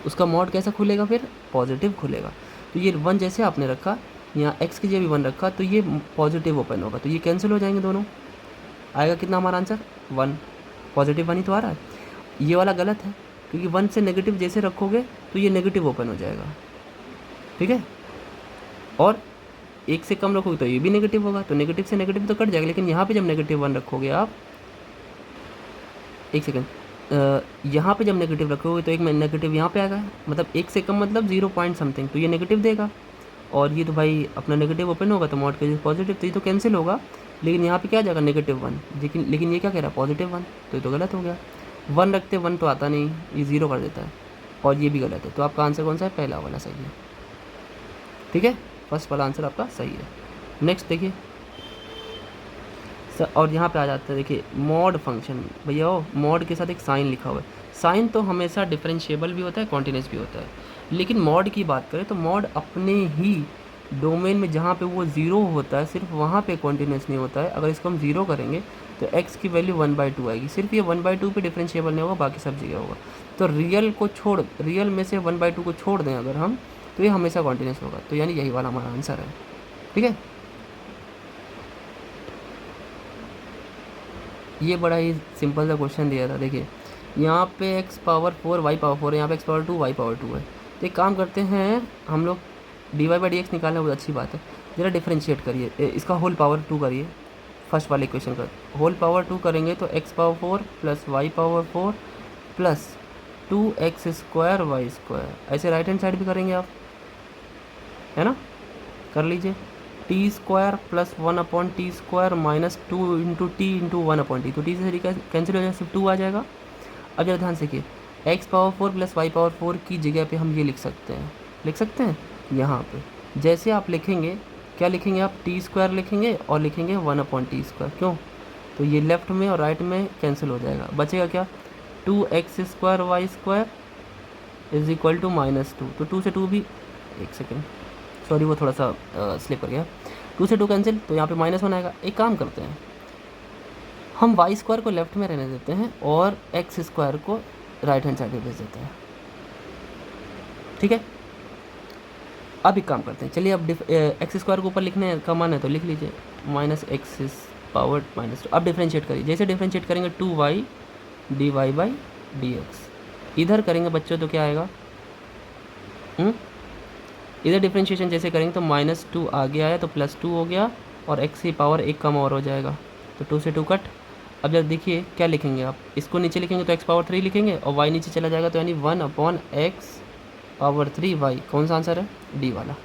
Speaker 1: उसका मॉड कैसा खुलेगा फिर पॉजिटिव खुलेगा। तो ये 1 जैसे आपने रखा, यहाँ x की जगह भी 1 रखा, तो ये पॉजिटिव ओपन होगा, तो ये कैंसिल हो जाएंगे दोनों, आएगा कितना हमारा आंसर 1, पॉजिटिव 1 ही तो आ रहा है। ये वाला गलत है, क्योंकि 1 से नेगेटिव जैसे रखोगे तो ये नेगेटिव ओपन हो जाएगा, ठीक है, और 1 से कम रखोगे तो ये भी नेगेटिव होगा, तो नेगेटिव से नेगेटिव तो कट जाएगा, लेकिन यहाँ पे जब नेगेटिव 1 रखोगे आप, एक सेकेंड, यहाँ पे जब नेगेटिव रखोगे तो एक में नेगेटिव यहाँ पे आएगा, मतलब 1 से कम मतलब 0 पॉइंट समथिंग, तो ये नेगेटिव देगा, और ये तो भाई अपना नेगेटिव ओपन होगा तो मॉड के पॉजिटिव, तो ये तो कैंसिल होगा, लेकिन यहाँ पे क्या आ जाएगा -1, लेकिन ये क्या कह रहा है +1, तो ये तो गलत हो गया, 1 रखते 1 तो आता नहीं, ये 0 कर देता है, और ये भी गलत है, तो आपका आंसर कौन सा है, पहला वाला सही है, ठीक है, फर्स्ट वाला आंसर आपका सही है। नेक्स्ट देखिए और यहाँ पे आ जाता है, देखिए मॉड फंक्शन, भैया मॉड के साथ एक साइन लिखा हुआ है, साइन तो हमेशा डिफरेंशिएबल भी होता है कॉन्टिन्यूस भी होता है, लेकिन मॉड की बात करें तो मॉड अपने ही डोमेन में जहाँ पे वो ज़ीरो होता है सिर्फ वहाँ पे कॉन्टिन्यूस नहीं होता है। अगर इसको हम ज़ीरो करेंगे तो x की वैल्यू 1/2 आएगी, सिर्फ ये 1/2 पे डिफरेंशिएबल नहीं होगा, बाकी सब जगह होगा। तो रियल में से 1/2 को छोड़ दें अगर हम, तो ये हमेशा कॉन्टिन्यूस होगा। तो यानी यही वाला हमारा आंसर है। ठीक है, ये बड़ा ही सिंपल सा क्वेश्चन दिया था। देखिए यहाँ पे x पावर 4 y पावर 4 है, यहाँ पे x पावर 2 y पावर 2 है। तो एक काम करते हैं हम लोग, dy/dx निकालना बहुत अच्छी बात है। ज़रा डिफ्रेंशिएट करिए, इसका होल पावर 2 करिए, फर्स्ट वाले इक्वेशन का होल पावर 2 करेंगे तो x power 4 plus y power 4 plus 2x square y square. ऐसे राइट हैंड साइड भी करेंगे आप, है ना, कर लीजिए। T square plus 1/t² minus 2 into t into 1/t, तो टी से कैंसिल हो जाएगा, सिर्फ 2 आ जाएगा। अब जरा ध्यान से देखिए, x power 4 plus y power 4 की जगह पे हम ये लिख सकते हैं यहाँ पे। जैसे आप लिखेंगे, क्या लिखेंगे आप, t² लिखेंगे और लिखेंगे 1/t²। क्यों, तो ये लेफ्ट में और राइट में कैंसिल हो जाएगा, बचेगा क्या, 2x² y² is equal to -2। तो 2 से 2 भी, एक सेकेंड सॉरी वो थोड़ा सा स्लिप कर गया, 2 से 2 कैंसिल, तो यहाँ पे -1 आएगा। एक काम करते हैं, हम y² को लेफ्ट में रहने देते हैं और x² को राइट हैंड साइड पे भेज देते हैं। ठीक है, अब एक काम करते हैं, चलिए अब x² को ऊपर लिखने का मन है तो लिख लीजिए, -x पावर -2। अब डिफ्रेंशिएट करिए, जैसे डिफ्रेंशिएट करेंगे 2y dy/dx, इधर करेंगे बच्चों तो क्या आएगा, इधर डिफ्रेंशिएशन जैसे करेंगे तो -2 आगे आया तो +2 हो गया, और x की पावर 1 कम और हो जाएगा, तो 2 से 2 कट। अब जब देखिए क्या लिखेंगे आप, इसको नीचे लिखेंगे तो x पावर 3 लिखेंगे और y नीचे चला जाएगा, तो यानी 1/x पावर 3y। कौन सा आंसर है, डी वाला।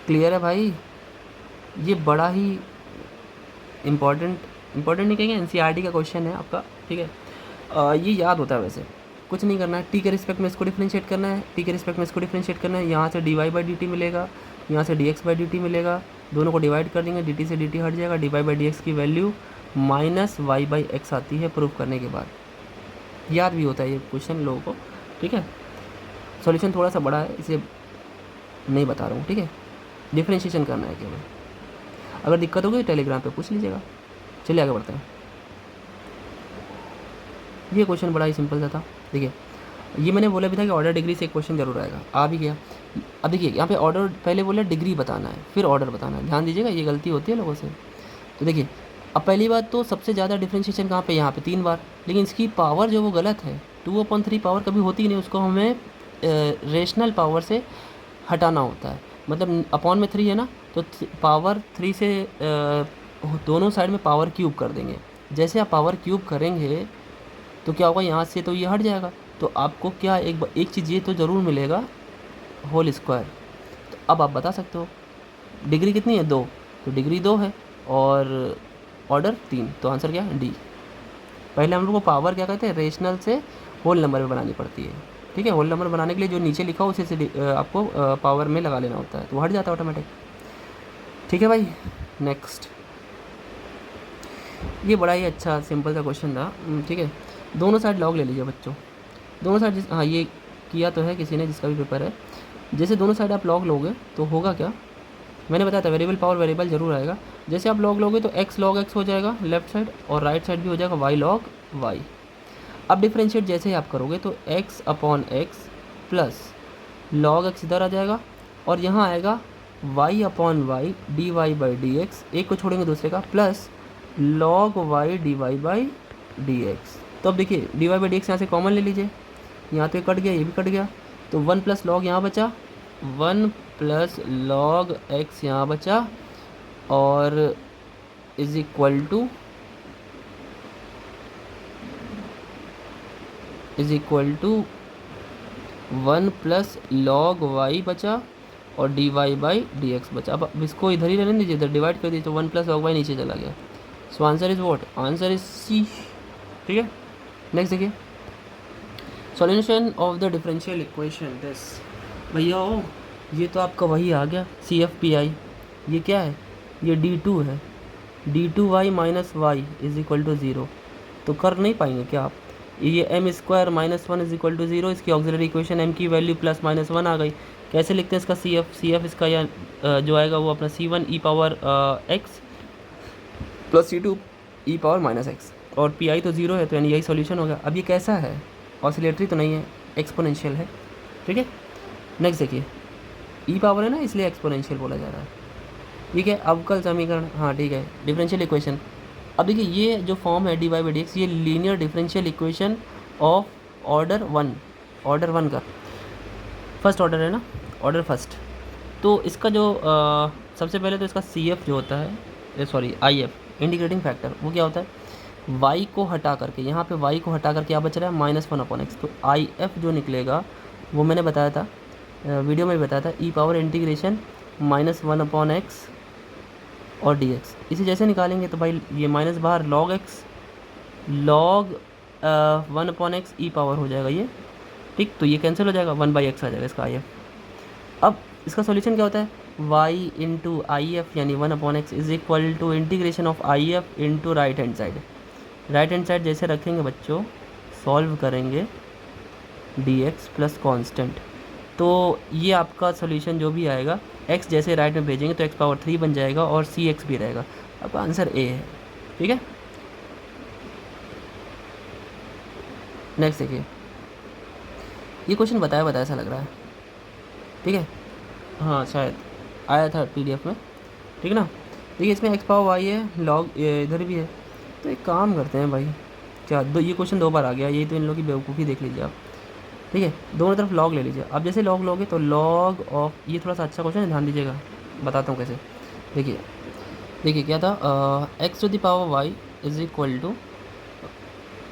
Speaker 1: क्लियर है भाई, ये बड़ा ही इम्पॉर्टेंट नहीं कहेंगे, एनसीईआरटी का क्वेश्चन है आपका। ठीक है, ये याद होता है वैसे, कुछ नहीं करना है, टी के रिस्पेक्ट में इसको डिफ्रेंशिएट करना है, टी के रिस्पेक्ट में इसको डिफ्रेंशिएट करना है। यहाँ से dy/dt मिलेगा, यहाँ से dx/dt मिलेगा, दोनों को डिवाइड कर देंगे, dt से dt हट जाएगा, dy/dx की वैल्यू -y/x आती है प्रूफ करने के बाद। याद भी होता है ये क्वेश्चन लोगों को। ठीक है, सॉल्यूशन थोड़ा सा बड़ा है, इसे नहीं बता रहा हूँ। ठीक है, डिफ्रेंशिएशन करना है केवल, अगर दिक्कत होगी टेलीग्राम पे पूछ लीजिएगा। चलिए आगे बढ़ते हैं। ये क्वेश्चन बड़ा ही सिंपल सा था। देखिए ये मैंने बोला भी था कि ऑर्डर डिग्री से एक क्वेश्चन जरूर आएगा, आ भी गया। अब देखिए यहाँ पे ऑर्डर पहले बोला डिग्री बताना है, फिर ऑर्डर बताना है, ध्यान दीजिएगा, ये गलती होती है लोगों से। तो देखिए अब पहली बात तो सबसे ज़्यादा डिफ्रेंशिएशन कहाँ पे, यहाँ पे 3 बार, लेकिन इसकी पावर जो वो गलत है, 2/3 पावर कभी होती ही नहीं, उसको हमें रेशनल पावर से हटाना होता है। मतलब अपॉन में 3 है ना, तो पावर 3 से दोनों साइड में पावर क्यूब कर देंगे। जैसे आप पावर क्यूब करेंगे तो क्या होगा, यहाँ से तो ये हट जाएगा, तो आपको क्या एक चीज़ ये तो ज़रूर मिलेगा, होल स्क्वायर। तो अब आप बता सकते हो डिग्री कितनी है, 2, तो डिग्री 2 है और ऑर्डर 3, तो आंसर क्या है, डी। पहले हम लोग को पावर क्या कहते हैं, रेशनल से होल नंबर में बनानी पड़ती है। ठीक है, होल नंबर बनाने के लिए जो नीचे लिखा हो उसी से आपको पावर में लगा लेना होता है, तो हट जाता है ऑटोमेटिक। ठीक है भाई, नेक्स्ट। ये बड़ा ही अच्छा सिंपल सा क्वेश्चन था। ठीक है, दोनों साइड लॉग ले लीजिए बच्चों, दोनों साइड, हाँ ये किया तो है किसी ने जिसका भी पेपर है। जैसे दोनों साइड आप लॉग लोगे तो होगा क्या, मैंने बताया था वेरिएबल पावर वेरिएबल जरूर आएगा। जैसे आप लॉग लोगे तो x log x हो जाएगा लेफ्ट साइड, और राइट साइड भी हो जाएगा y log y। अब डिफ्रेंशिएट जैसे ही आप करोगे तो x/x प्लस log x इधर आ जाएगा, और यहाँ आएगा y/y dy/dx, एक को छोड़ेंगे दूसरे का, प्लस log y dy/dx। तो अब देखिए dy/dx यहाँ से कॉमन ले लीजिए, यहाँ तो ये कट गया, ये भी कट गया, तो 1 + log यहाँ बचा, 1 + log x यहाँ बचा, और is equal to 1 + log y बचा और dy/dx बचा। अब इसको इधर ही रहने दीजिए, इधर डिवाइड कर दीजिए, तो 1 + log y नीचे चला गया। So answer is what, answer is C. ठीक है, नेक्स्ट देखिए, solution of the differential equation this. भैया ओ ये तो आपका वही आ गया CFPI। ये क्या है, ये D2 है, D2y - y is equal to 0। तो कर नहीं पाएंगे क्या आप, ये m² - 1 इज इक्वल टू 0, इसकी ऑक्सिलरी इक्वेशन m की वैल्यू +-1 आ गई, कैसे लिखते हैं इसका सी एफ इसका या जो आएगा वो अपना C1 ई पावर एक्स प्लस C2 ई पावर माइनस एक्स, और पी आई तो ज़ीरो है, तो यानी यही सॉल्यूशन होगा। अब ये कैसा है, ऑसिलेटरी तो नहीं है, एक्सपोनेंशियल है, ठीक है। नेक्स्ट देखिए, ई पावर है ना, इसलिए एक्सपोनेंशियल बोला जा रहा है, ठीक है। अवकल समीकरण, हाँ ठीक है, डिफरेंशियल इक्वेशन। अब देखिए ये जो फॉर्म है dy बाई डी एक्स, ये linear differential equation of order one का फर्स्ट ऑर्डर है ना, ऑर्डर फर्स्ट। तो इसका जो सबसे पहले तो इसका CF जो होता है, सॉरी IF इंटीग्रेटिंग फैक्टर, वो क्या होता है, y को हटा करके, यहाँ पे y को हटा करके क्या बच रहा है, -1/x। तो IF जो निकलेगा वो मैंने बताया था, वीडियो में भी बताया था, ई पावर इंटीग्रेशन -1/x और dx। इसे जैसे निकालेंगे तो भाई ये माइनस बाहर log x, log 1/x ई पावर हो जाएगा ये, ठीक। तो ये कैंसिल हो जाएगा, 1/x आ जाएगा इसका IF। अब इसका सॉल्यूशन क्या होता है, y इंटू आई एफ यानी 1/x is equal to integration of IF into right hand side. Right hand side जैसे रखेंगे बच्चों, सॉल्व करेंगे dx प्लस कॉन्स्टेंट, तो ये आपका सॉल्यूशन जो भी आएगा, x जैसे राइट में भेजेंगे तो x पावर 3 बन जाएगा और cx भी रहेगा। आपका आंसर A है, ठीक है। नेक्स्ट देखिए, ये क्वेश्चन बताया सा लग रहा है, ठीक है, हाँ शायद आया था PDF में, ठीक है ना। देखिए इसमें x पावर y है, log इधर भी है, तो एक काम करते हैं भाई, क्या ये क्वेश्चन 2 बार आ गया, यही तो इन लोगों की बेवकूफ़ी देख लीजिए आप, ठीक है। दोनों तरफ log ले लीजिए। अब जैसे log लोगे तो log ऑफ, ये थोड़ा सा अच्छा क्वेश्चन है, ध्यान दीजिएगा, बताता हूँ कैसे। देखिए क्या था, x to the power y is equal to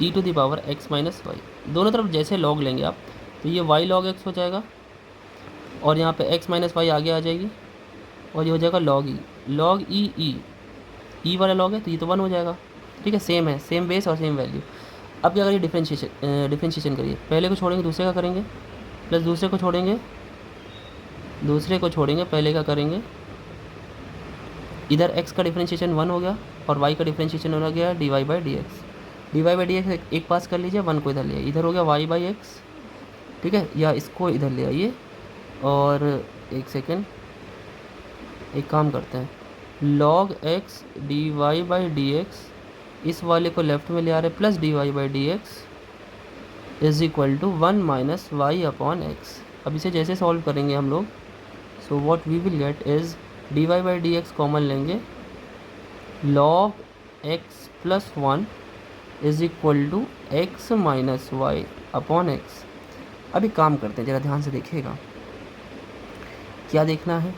Speaker 1: e to the power x minus y. दोनों तरफ जैसे log लेंगे आप, तो ये y log x हो जाएगा, और यहाँ पे x माइनस वाई आगे आ जाएगी, और ये हो जाएगा log e वाला log है तो ये तो 1 हो जाएगा, ठीक है। सेम है, सेम बेस और सेम वैल्यू। अब क्या करिए, डिफरेंशिएशन करिए, पहले को छोड़ेंगे दूसरे का करेंगे, प्लस दूसरे को छोड़ेंगे पहले का करेंगे। इधर x का डिफरेंशिएशन 1 हो गया और y का डिफरेंशिएशन हो गया dy बाई डी एक्स एक पास कर लीजिए, 1 को इधर ले आइए, इधर हो गया y बाई एक्स, ठीक है, या इसको इधर ले आइए, और एक सेकेंड, एक काम करते हैं, log x dy by d x, इस वाले को लेफ्ट में ले आ रहे, plus dy by d x is equal to 1 minus y upon x. अब इसे जैसे सॉल्व करेंगे हम लोग, so what we will get is dy by d x common लेंगे, log x plus 1 is equal to x minus y upon x. अभी काम करते हैं, ज़रा ध्यान से देखिएगा क्या देखना है।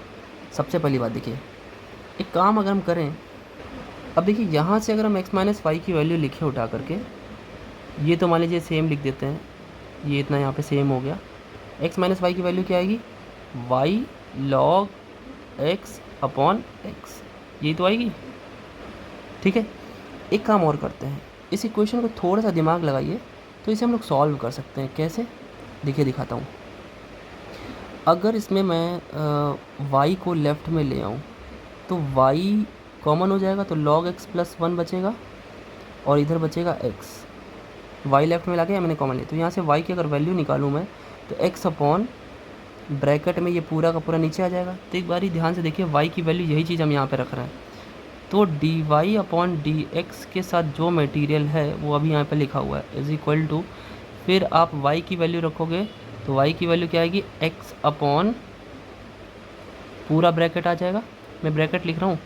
Speaker 1: सबसे पहली बात देखिए, एक काम अगर हम करें, अब देखिए यहाँ से अगर हम x माइनस वाई की वैल्यू लिखे उठा करके, ये तो मान लीजिए सेम लिख देते हैं, ये इतना यहाँ पे सेम हो गया, x माइनस वाई की वैल्यू क्या आएगी, y log x upon x, यही तो आएगी, ठीक है। एक काम और करते हैं, इस इक्वेशन को थोड़ा सा दिमाग लगाइए तो इसे हम लोग सॉल्व कर सकते हैं। कैसे, देखिए दिखाता हूँ। अगर इसमें मैं y को लेफ़्ट में ले आऊँ तो y कॉमन हो जाएगा, तो log x प्लस 1 बचेगा और इधर बचेगा x। y लेफ़्ट में लाके मैंने कॉमन लिया, तो यहाँ से y की अगर वैल्यू निकालूँ मैं तो x अपॉन ब्रैकेट में ये पूरा का पूरा नीचे आ जाएगा। तो एक बार ही ध्यान से देखिए, y की वैल्यू यही चीज़ हम यहाँ पे रख रहे हैं, तो dy अपॉन डी एक्स के साथ जो मटेरियल है वो अभी यहाँ पे लिखा हुआ है इज इक्वल टू, फिर आप y की वैल्यू रखोगे तो y की वैल्यू क्या आएगी, x अपॉन पूरा ब्रैकेट आ जाएगा, मैं ब्रैकेट लिख रहा हूँ,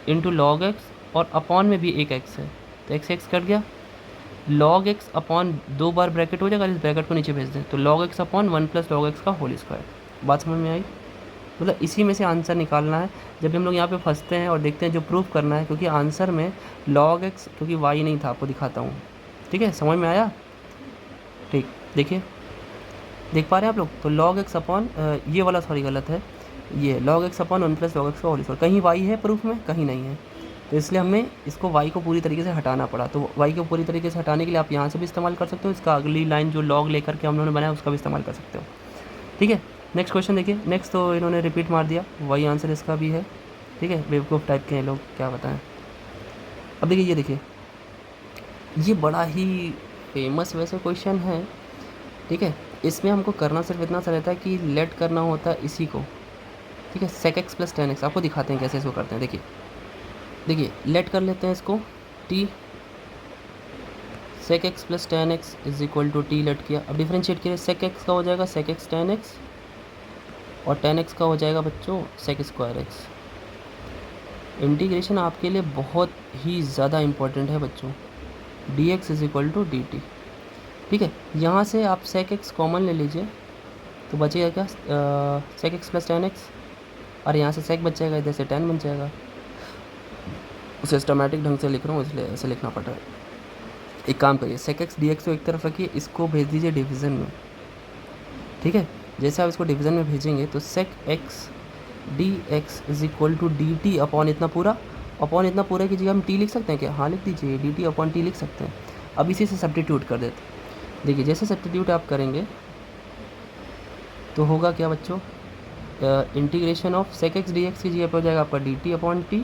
Speaker 1: इंटू log x, और अपॉन में भी एक x है तो x कट गया, log x अपॉन 2 बार ब्रैकेट हो जाएगा, इस ब्रैकेट को नीचे भेज दें, तो log x upon 1 plus log x का होल स्क्वायर। बात समझ में आई, मतलब इसी में से आंसर निकालना है। जब हम लोग यहाँ पे फंसते हैं और देखते हैं जो प्रूफ करना है, क्योंकि आंसर में log x, क्योंकि y नहीं था, आपको दिखाता हूँ, ठीक है, समझ में आया, ठीक। देखिए देख पा रहे हैं आप लोग, तो log x अपॉन ये वाला, सॉरी गलत है, ये log x upon 1 plus log x का होल स्क्वायर, कहीं y है प्रूफ में, कहीं नहीं है, तो इसलिए हमें इसको y को पूरी तरीके से हटाना पड़ा। तो y को पूरी तरीके से हटाने के लिए आप यहाँ से भी इस्तेमाल कर सकते हो, इसका अगली लाइन जो log लेकर के हम लोगों ने बनाया उसका भी इस्तेमाल कर सकते हो, ठीक है। नेक्स्ट क्वेश्चन देखिए, नेक्स्ट तो इन्होंने रिपीट मार दिया, वही आंसर इसका भी है, ठीक है, बेवकूफ़ टाइप के हैं लोग, क्या बताएं। अब देखिए, ये देखिए, ये बड़ा ही फेमस वैसे क्वेश्चन है, ठीक है। इसमें हमको करना सिर्फ इतना सा रहता है कि लेट करना होता है इसी को, ठीक है, sec x plus tan x। आपको दिखाते हैं कैसे इसको करते हैं। देखिए लेट कर लेते हैं इसको t, sec x plus tan x is equal to t let किया। अब डिफ्रेंशिएट किया, sec x का हो जाएगा sec x tan x और tan x का हो जाएगा बच्चों sec स्क्वायर x। इंटीग्रेशन आपके लिए बहुत ही ज़्यादा इम्पोर्टेंट है बच्चों, dx is equal to dt। ठीक है, यहाँ से आप sec x कॉमन ले लीजिए तो बचेगा क्या, sec x plus tan x, और यहाँ से sec बच जाएगा, इधर से tan बन जाएगा। सिस्टमेटिक ढंग से लिख रहा हूँ इसलिए ऐसे लिखना पड़ रहा है। एक काम करिए, sec x dx को एक तरफ रखिए, इसको भेज दीजिए डिवीज़न में। ठीक है, जैसे आप इसको डिवीज़न में भेजेंगे तो sec x dx is equal to d t upon इतना पूरा की जगह हम t लिख सकते हैं क्या? हाँ लिख दीजिए, डी टी अपॉन टी लिख सकते हैं। अब इसी से सब्स्टिट्यूट कर देते हैं। देखिए जैसे सब्स्टिट्यूट आप करेंगे तो होगा क्या बच्चों, integration of sec x dx की जगह पर हो जाएगा आपका डी टी अपॉन टी,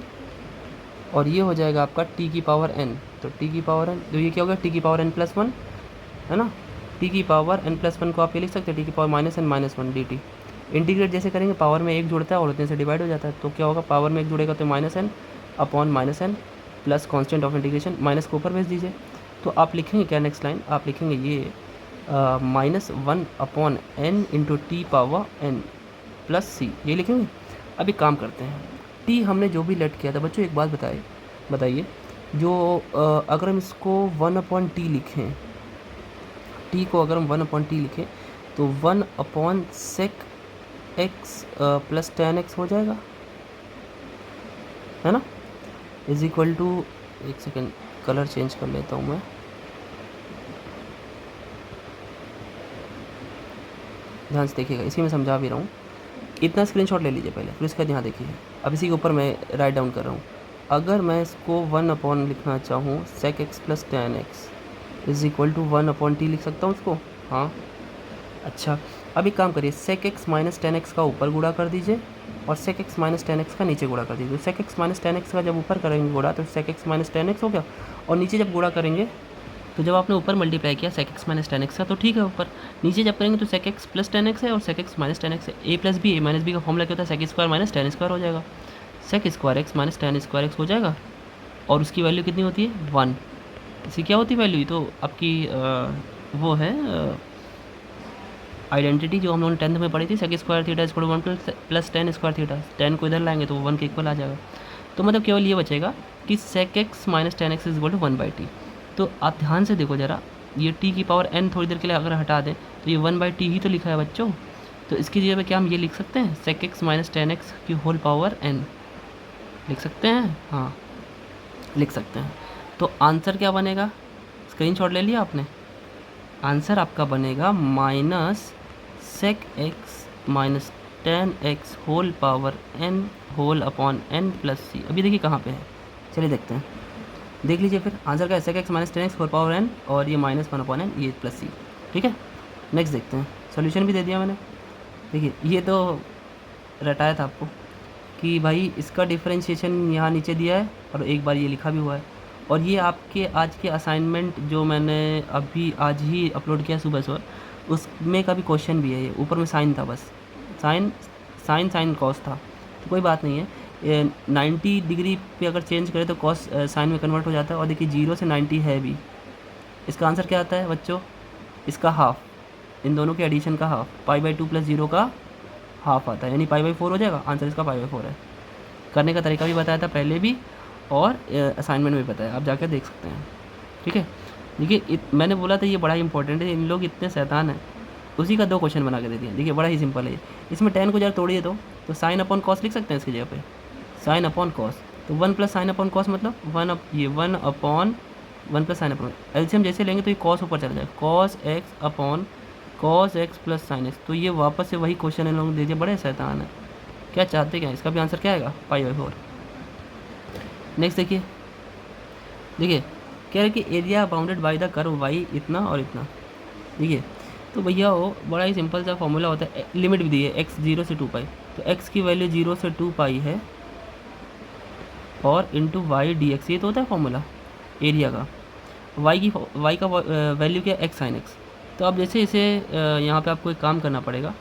Speaker 1: और ये हो जाएगा आपका t की पावर n। तो t की पावर n, तो ये क्या होगा, t की पावर n प्लस वन है ना, t की पावर n प्लस वन को आप ये लिख सकते हैं t की power minus n D T. Integrate जैसे करेंगे पावर में एक जुड़ता है और उतने से डिवाइड हो जाता है, तो क्या होगा, पावर में एक जुड़ेगा तो minus n upon minus n plus constant of integration, minus को ऊपर भेज दीजिए। तो आप लिखेंगे क्या, नेक्स्ट लाइन आप लिखेंगे ये -1 upon n into T power n plus C, ये लिखेंगे। अभी काम करते हैं, टी हमने जो भी लेट किया था बच्चों, एक बात बताइए जो अगर हम इसको 1 अपॉन टी लिखें, टी को अगर हम 1 अपॉन टी लिखें तो 1 upon sec x plus tan x हो जाएगा, है ना, इज इक्वल टू, एक सेकेंड कलर चेंज कर लेता हूँ मैं, ध्यान से देखिएगा, इसी में समझा भी रहा हूँ। इतना स्क्रीनशॉट ले लीजिए पहले, फिर उसके बाद यहाँ देखिए। अब इसी के ऊपर मैं राइट डाउन कर रहा हूँ। अगर मैं इसको 1 अपॉन लिखना चाहूँ sec x plus tan x is equal to 1 upon t लिख सकता हूँ उसको, हाँ। अच्छा, अब एक काम करिए, sec x minus tan x का ऊपर गुणा कर दीजिए और sec x minus tan x का नीचे गुणा कर दीजिए। sec x minus tan x का जब ऊपर करेंगे गुणा तो sec x minus tan x हो गया, और नीचे जब गुणा करेंगे तो जब आपने ऊपर मल्टीप्लाई किया sec x minus tan x का तो ठीक है ऊपर, नीचे जब करेंगे तो sec x plus tan x है और sec x minus tan x है। a plus b, a minus b का फॉर्मूला क्या होता है, sec square minus tan square हो जाएगा, sec square x minus tan square x हो जाएगा, और उसकी वैल्यू कितनी होती है 1। इसकी क्या होती है वैल्यू, तो आपकी वो है आइडेंटिटी जो हम लोगों ने 10th में पढ़ी थी, sec square theta is equal to 1 plus tan square theta. tan को इधर लाएंगे तो 1 के इक्वल आ जाएगा। तो मतलब केवल ये बचेगा कि sec x minus tan x is equal to 1/t। तो आप ध्यान से देखो ज़रा, ये t की पावर n थोड़ी देर के लिए अगर हटा दें तो ये 1/t ही तो लिखा है बच्चों। तो इसकी जगह पे क्या हम ये लिख सकते हैं, sec x minus tan x की होल पावर n लिख सकते हैं, हाँ लिख सकते हैं। तो आंसर क्या बनेगा, स्क्रीनशॉट ले लिया आपने, आंसर आपका बनेगा minus sec x minus tan x whole power n whole upon n plus C. अभी देखिए कहाँ पे है, चलिए देखते हैं, देख लीजिए फिर आंसर का है sec x minus tan x whole power n और ये माइनस 1 अपॉन n, ये प्लस सी। ठीक है, नेक्स्ट देखते हैं, सॉल्यूशन भी दे दिया मैंने। देखिए ये तो रटाया था आपको कि भाई इसका डिफरेंशिएशन यहाँ नीचे दिया है और एक बार ये लिखा भी हुआ है, और ये आपके आज के असाइनमेंट जो मैंने अभी आज ही अपलोड किया सुबह उसमें का भी क्वेश्चन भी है। ये ऊपर में साइन था, बस साइन कॉस था, तो कोई बात नहीं है। 90 डिग्री पे अगर चेंज करें तो कॉस साइन में कन्वर्ट हो जाता है, और देखिए 0 से 90 है भी। इसका आंसर क्या आता है बच्चों, इसका हाफ, इन दोनों के एडिशन का हाफ, π/2 प्लस 0 का हाफ आता है, यानी π/4 हो जाएगा। आंसर इसका π/4 है। करने का तरीका भी बताया था पहले भी और असाइनमेंट में भी बताया, आप जाकर देख सकते हैं। ठीक है, देखिए मैंने बोला था ये बड़ा इंपॉर्टेंट है, इन लोग इतने शैतान हैं, उसी का 2 क्वेश्चन बना के दे दिए। देखिए बड़ा ही सिंपल है, इसमें tan को जरा तोड़िए तो साइन अपॉन कॉस लिख सकते हैं इसकी जगह पे, साइन अपॉन कॉस, तो 1 प्लस साइन अपॉन कॉस मतलब 1 upon 1 plus sine upon, LCM जैसे लेंगे तो ये कॉस ऊपर चला जाएगा, cos x upon cos x plus sine x. तो ये वापस से वही क्वेश्चन इन लोगों ने दे दिया, बड़े शैतान है, क्या चाहते क्या, इसका भी आंसर क्या आएगा π/4। नेक्स्ट देखिए कह रहे कि area bounded by the curve y इतना और इतना। देखिए तो भैया वो बड़ा ही सिंपल सा फॉर्मूला होता है, लिमिट भी दी है x 0 से 2 पाई, तो x की वैल्यू 0 से 2 पाई है और इंटू वाई डी एक्स, ये तो होता है फॉर्मूला एरिया का। y का वैल्यू क्या है, x साइन एक्स, तो अब जैसे इसे यहाँ पे आपको एक काम करना पड़ेगा,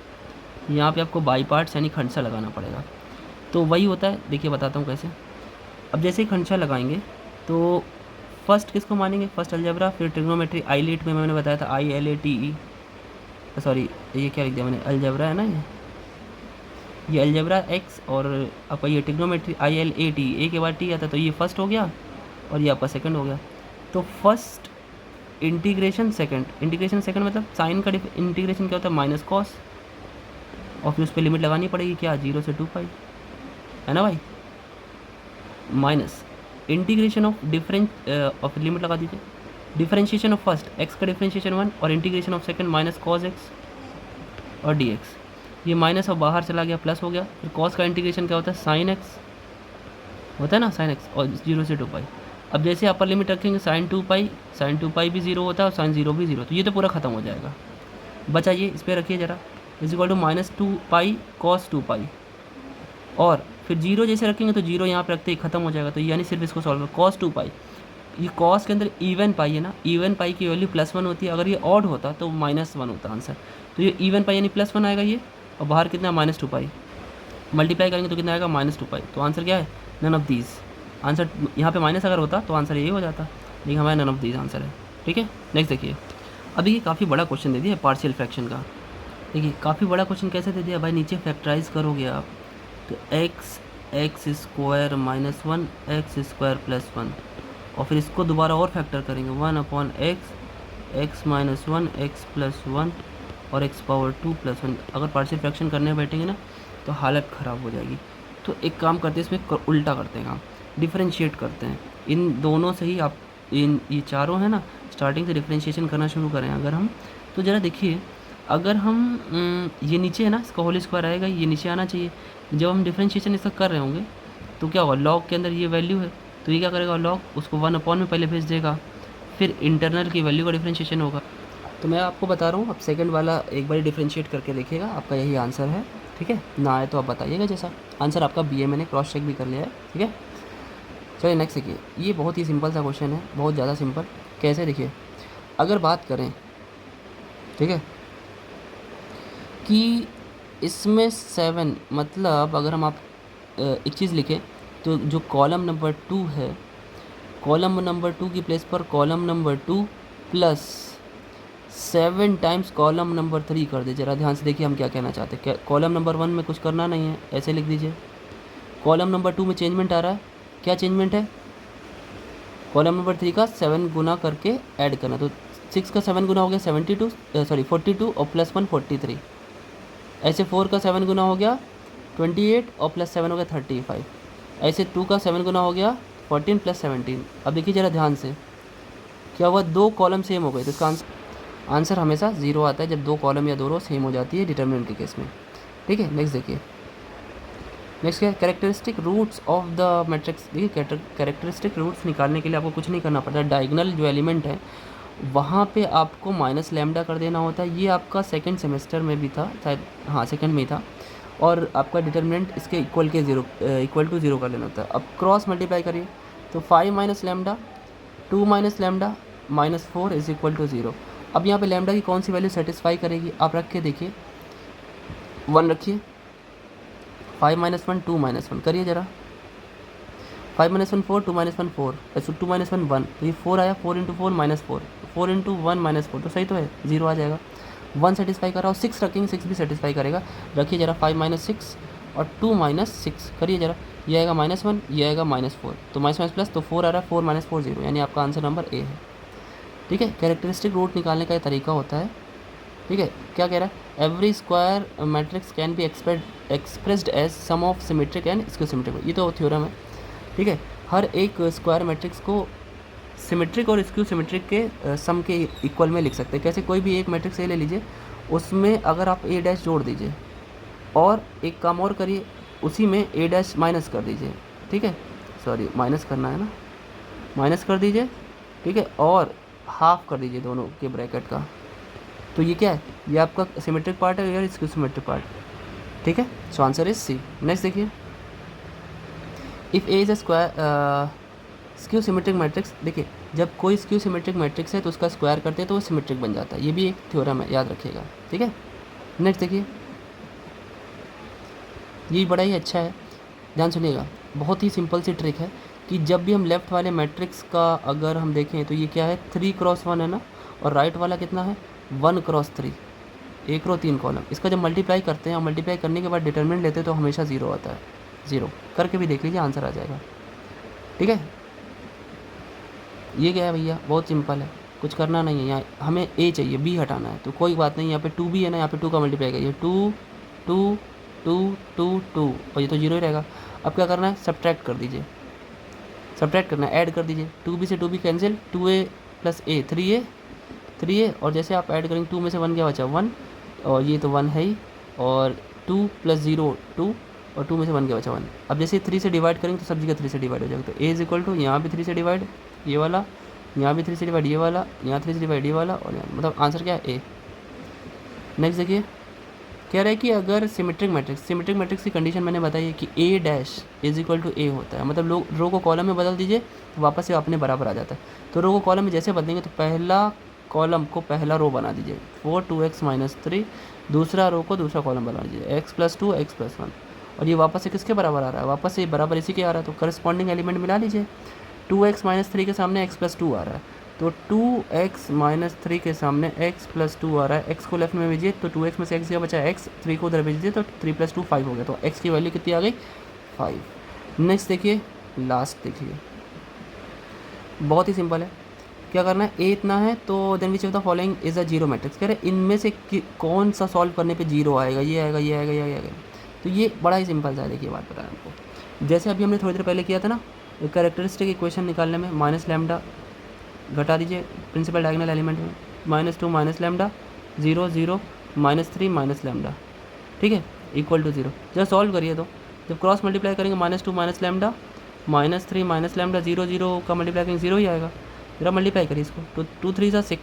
Speaker 1: यहाँ पे आपको बाई पार्ट्स यानी खंडसा लगाना पड़ेगा। तो वही होता है, देखिए बताता हूँ कैसे। अब जैसे ही खंडसा लगाएंगे तो फर्स्ट किसको मानेंगे, फर्स्ट अलजेब्रा, फिर ट्रिग्नोमेट्री। ILATE में मैंने बताया था ILATE, सॉरी ये क्या लिख दिया मैंने, अलजेब्रा है ना ये अलजेब्रा एक्स, और आपका ये ट्रिग्नोमेट्री ILATE, ए के बाद टी आता है, तो ये फर्स्ट हो गया और ये आपका सेकंड हो गया। तो first integration second, integration second मतलब साइन का इंटीग्रेशन क्या होता है, माइनस कॉस, और फिर उस पर लिमिट लगानी पड़ेगी क्या, 0 से 2 पाई, है ना भाई, minus integration of different of, limit लगा दीजिए, डिफरेंशिएशन ऑफ फर्स्ट एक्स का डिफरेंशिएशन 1, और integration of second minus cos x और डी एक्स। ये माइनस और बाहर चला गया, प्लस हो गया। फिर कॉस का इंटीग्रेशन क्या होता है, साइन एक्स होता है ना, साइन एक्स, और 0 से 2 पाई। अब जैसे अपर लिमिट रखेंगे साइन 2 पाई, साइन 2 पाई भी 0 होता है और साइन 0 भी 0, तो ये तो पूरा खत्म हो जाएगा। बचा ये, इस पर रखिए ज़रा, is equal to minus 2 pi cos 2 pi, और फिर 0 जैसे रखेंगे तो 0 यहाँ पे रखते ही खत्म हो जाएगा। तो यानी सिर्फ इसको सॉल्व कॉस 2 पाई, ये कॉस के अंदर इवन पाई है ना, इवन पाई की वैल्यू +1 होती है, अगर ये ऑड होता तो -1 होता आंसर। तो ये इवन पाई यानी +1 आएगा ये, और बाहर कितना, -2 पाई, मल्टीप्लाई करेंगे तो कितना आएगा, -2 पाई। तो आंसर क्या है, नन ऑफ दीज। आंसर यहाँ पे माइनस अगर होता तो आंसर यही हो जाता, लेकिन हमारा नन ऑफ दीज आंसर है। ठीक है, नेक्स्ट देखिए। अभी ये काफ़ी बड़ा क्वेश्चन दे दिया पार्शियल फ्रैक्शन का। देखिए काफ़ी बड़ा क्वेश्चन कैसे दे दिया भाई, नीचे फैक्टराइज करोगे आप तो x² -1 x² +1, और फिर इसको दोबारा और फैक्टर करेंगे 1/x x -1 x +1 और x⁻2 +1। अगर पार्शियल फ्रैक्शन करने बैठेंगे ना तो हालत ख़राब हो जाएगी। तो एक काम करते हैं, इसमें उल्टा करते हैं, हम डिफरेंशिएट करते हैं इन दोनों से ही। आप इन ये चारों हैं ना, स्टार्टिंग से डिफरेंशिएशन करना शुरू करें अगर हम, तो ज़रा देखिए, अगर हम ये नीचे है ना, इसका होल स्क्वायर आएगा, ये नीचे आना चाहिए। जब हम डिफरेंशिएशन इसका कर रहे होंगे तो क्या होगा, लॉग के अंदर ये वैल्यू है, तो ये क्या करेगा, लॉग उसको 1/, में पहले भेज देगा, फिर इंटरनल की वैल्यू का डिफरेंशिएशन होगा। तो मैं आपको बता रहा हूँ, अब सेकंड वाला एक बार डिफरेंशिएट करके देखिएगा, आपका यही आंसर है। ठीक है ना, आए तो आप बताइएगा, जैसा आंसर आपका BA मैंने क्रॉस चेक भी कर लिया है। ठीक है, चलिए नेक्स्ट देखिए। ये बहुत ही सिंपल सा क्वेश्चन है, बहुत ज़्यादा सिंपल। कैसे, देखिए, अगर बात करें, ठीक है, कि इसमें 7 मतलब अगर हम आप एक चीज़ लिखें तो जो कॉलम नंबर 2 है, कॉलम नंबर 2 की प्लेस पर column number 2 plus 7 times column number 3 कर दे। जरा ध्यान से देखिए हम क्या कहना चाहते हैं। कॉलम नंबर 1 में कुछ करना नहीं है, ऐसे लिख दीजिए। कॉलम नंबर 2 में चेंजमेंट आ रहा है, क्या चेंजमेंट है, कॉलम नंबर 3 का 7 गुना करके ऐड करना। तो 6 का 7 गुना हो गया 42 और +1 43। ऐसे 4 का 7 गुना हो गया 28 और +7 हो गया 35। ऐसे 2 का 7 गुना हो गया 14 + 17। अब देखिए ज़रा ध्यान से, क्या हुआ, 2 कॉलम सेम हो गए, तो इसका आंसर हमेशा 0 आता है जब 2 कॉलम या 2 रो सेम हो जाती है डिटर्मिनेंट के केस में। ठीक है, नेक्स्ट देखिए। नेक्स्ट क्या है, characteristic roots of the matrix. देखिए कैरेक्टरिस्टिक रूट्स निकालने के लिए आपको कुछ नहीं करना पड़ता, डायगोनल जो एलिमेंट है वहाँ पे आपको -λ कर देना होता है। ये आपका सेकंड सेमेस्टर में भी था शायद, हाँ सेकंड में था, और आपका डिटर्मिनेंट इसके इक्वल टू 0 कर लेना होता है। अब क्रॉस मल्टीप्लाई करिए तो 5 - λ 2 - λ -4 = 0। अब यहाँ पे लैम्डा की कौन सी वैल्यू सेटिस्फाई करेगी, आप रख के देखिए, 1 रखिए, 5 - 1 2 - 1 करिए ज़रा, 5 - 1 4 2 - 1 4 2 - 1 1, तो ये 4 आया, 4 × 4 -4 4 × 1 -4, तो सही तो है, 0 आ जाएगा। 1 सेटिस्फाई कर रहा हो, 6 रखेंगे, 6 भी सेटिस्फाई करेगा। रखिए ज़रा 5 - 6 और 2 - 6 करिए ज़रा, ये आएगा -1, ये आएगा -4, तो माइनस प्लस, तो 4 आ रहा है, 4 - 4 0, यानी आपका आंसर नंबर A है। ठीक है, कैरेक्टरिस्टिक रूट निकालने का तरीका होता है। ठीक है, क्या कह रहा है, every square matrix can be expressed as sum of symmetric and skew symmetric, ये तो थ्योरम है। ठीक है, हर एक स्क्वायर मैट्रिक्स को सिमेट्रिक और स्क्यू सिमेट्रिक के सम के इक्वल में लिख सकते हैं। कैसे, कोई भी एक मैट्रिक्स ए ले लीजिए, उसमें अगर आप A' जोड़ दीजिए, और एक काम और करिए, उसी में A' माइनस कर दीजिए। ठीक है, सॉरी माइनस करना है ना, माइनस कर दीजिए। ठीक है, और हाफ कर दीजिए दोनों के ब्रैकेट का, तो ये क्या है, ये आपका सिमेट्रिक पार्ट है या स्क्यू सिमेट्रिक पार्ट। ठीक है, so answer is C। Next देखिए, if A is a square skew symmetric matrix. देखिए जब कोई स्क्यू सिमेट्रिक मैट्रिक्स है तो उसका स्क्वायर करते हैं तो वो सिमेट्रिक बन जाता है। ये भी एक थ्योरम है, याद रखिएगा, ठीक है। नेक्स्ट देखिए, ये बड़ा ही अच्छा है, ध्यान सुनिएगा। बहुत ही सिंपल सी ट्रिक है कि जब भी हम लेफ़्ट वाले मैट्रिक्स का अगर हम देखें तो ये क्या है 3x1 है ना, और राइट वाला कितना है 1x3, 1 रो 3 कॉलम। इसका जब मल्टीप्लाई करते हैं और मल्टीप्लाई करने के बाद डिटरमिनेंट लेते हैं तो हमेशा 0 आता है। 0 करके भी देख लीजिए, आंसर आ जाएगा, ठीक है। ये क्या है भैया, बहुत सिंपल है, कुछ करना नहीं है। यहाँ हमें ए चाहिए, बी हटाना है, तो कोई बात नहीं, यहाँ पे 2 भी है ना, यहाँ पे 2 का मल्टीप्लाई करिए, 2 2 2 2 2, और ये तो 0 ही रहेगा। अब क्या करना है, सब्ट्रैक्ट कर दीजिए, सब्ट्रैक्ट करना है, ऐड कर दीजिए। 2b से 2b cancel, 2a plus a 3a, और जैसे आप ऐड करेंगे 2 में से 1 क्या बचा 1, और ये तो 1 है ही, और 2 प्लस 0 2, और 2 में से 1 क्या बचा 1। अब जैसे 3 से डिवाइड करेंगे तो सब जगह 3 से डिवाइड हो जाएगा, तो a इज इक्वल टू यहाँ भी 3 से डिवाइड ये वाला, यहाँ भी 3 से डिवाइड ये वाला, यहाँ 3 से डिवाइड ये वाला, और यहाँ मतलब आंसर क्या है a। नेक्स्ट देखिए, कह रहा है कि अगर सिमेट्रिक मैट्रिक्स की कंडीशन मैंने बताई है कि a dash is equal to a होता है, मतलब रो को कॉलम में बदल दीजिए तो वापस से अपने बराबर आ जाता है। तो रो को कॉलम में जैसे बदलेंगे तो पहला कॉलम को पहला रो बना दीजिए 4 2x - 3, दूसरा रो को दूसरा कॉलम बना दीजिए x + 2 x + 1, और ये वापस से किसके बराबर आ रहा है, वापस से बराबर इसी के आ रहा है, तो करस्पॉन्डिंग एलिमेंट मिला लीजिए। 2x - 3 के सामने x + 2 आ रहा है, तो 2x - 3 के सामने x + 2 आ रहा है। x को लेफ्ट में भेजिए तो 2x में से x क्या बचा x, 3 को उधर भेज दिए तो 3 + 2 5 हो गया, तो x की वैल्यू कितनी आ गई 5। नेक्स्ट देखिए, लास्ट देखिए, बहुत ही सिंपल है। क्या करना है, a इतना है तो then which of the following is a zero matrix, कह रहे इनमें से कौन सा सॉल्व करने पे जीरो आएगा, ये आएगा ये आएगा ये आएगा। तो ये बड़ा ही सिंपल सा है, देखिए बात बता रहा हूँ आपको। जैसे अभी हमने थोड़ी देर पहले किया था ना कैरेक्टरिस्टिक इक्वेशन निकालने में, माइनस लैम्डा घटा दीजिए प्रिंसिपल डायगोनल एलिमेंट में, -2 माइनस लैम्डा 0 0 -3 माइनस लैम्डा, ठीक है, इक्वल टू 0। जब सॉल्व करिए तो जब क्रॉस मल्टीप्लाई करेंगे -2 माइनस लैम्डा -3 माइनस लैम्डा 0 0 का मल्टीप्लाई करेंगे 0 ही आएगा। जरा मल्टीप्लाई करिए इसको, तो 2 3 सा 6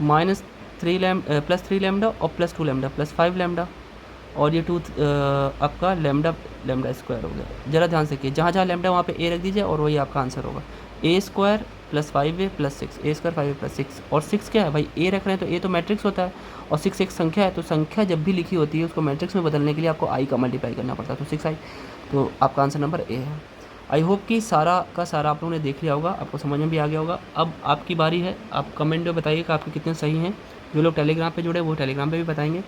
Speaker 1: +3 लैम्डा और +2 लैम्डा +5 लैम्डा, और ये 2 आपका लैम्डा स्क्वायर हो गया। ज़रा ध्यान से देखिए, जहाँ जहाँ लैम्डा वहाँ पे a रख दीजिए और वही आपका आंसर होगा। a² + 5a + 6, a² 5a + 6, और 6 क्या है भाई, a रख रहे हैं तो a तो मैट्रिक्स होता है, और 6 एक संख्या है, तो संख्या जब भी लिखी होती है उसको मैट्रिक्स में बदलने के लिए आपको i का मल्टीप्लाई करना पड़ता है, तो 6i, तो आपका आंसर नंबर a है। आई होप कि सारा का सारा आप लोगों ने देख लिया होगा, आपको समझ में भी आ गया होगा। अब आपकी बारी है, आप कमेंट में बताइए कि आपके कितने सही हैं। जो लोग टेलीग्राम पे जुड़े वो टेलीग्राम पे भी बताएंगे,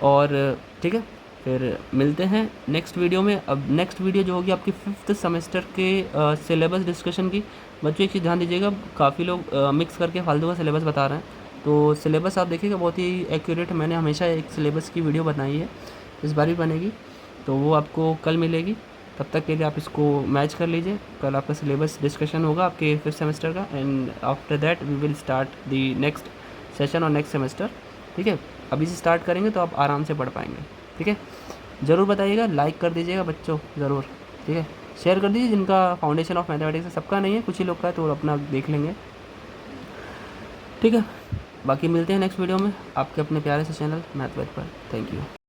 Speaker 1: और ठीक है, फिर मिलते हैं नेक्स्ट वीडियो में। अब नेक्स्ट वीडियो जो होगी आपकी 5th सेमेस्टर के सिलेबस डिस्कशन की। बच्चों एक चीज़ ध्यान दीजिएगा, काफ़ी लोग मिक्स करके फालतू का सिलेबस बता रहे हैं, तो सिलेबस आप देखिएगा बहुत ही एक्यूरेट। मैंने हमेशा एक सिलेबस की वीडियो बनाई है, इस बार भी बनेगी, तो वो आपको कल मिलेगी। तब तक के लिए आप इसको मैच कर लीजिए, कल आपका सिलेबस डिस्कशन होगा आपके 5th सेमेस्टर का, and after that we will start the next session और नेक्स्ट सेमेस्टर, ठीक है। अभी से स्टार्ट करेंगे तो आप आराम से पढ़ पाएंगे, ठीक है। ज़रूर बताइएगा, लाइक कर दीजिएगा बच्चों ज़रूर, ठीक है। शेयर कर दीजिए, जिनका फाउंडेशन ऑफ मैथमेटिक्स है, सबका नहीं है, कुछ ही लोग का है, तो अपना देख लेंगे, ठीक है। बाकी मिलते हैं नेक्स्ट वीडियो में आपके अपने प्यारे से चैनल मैथ पर। Thank you.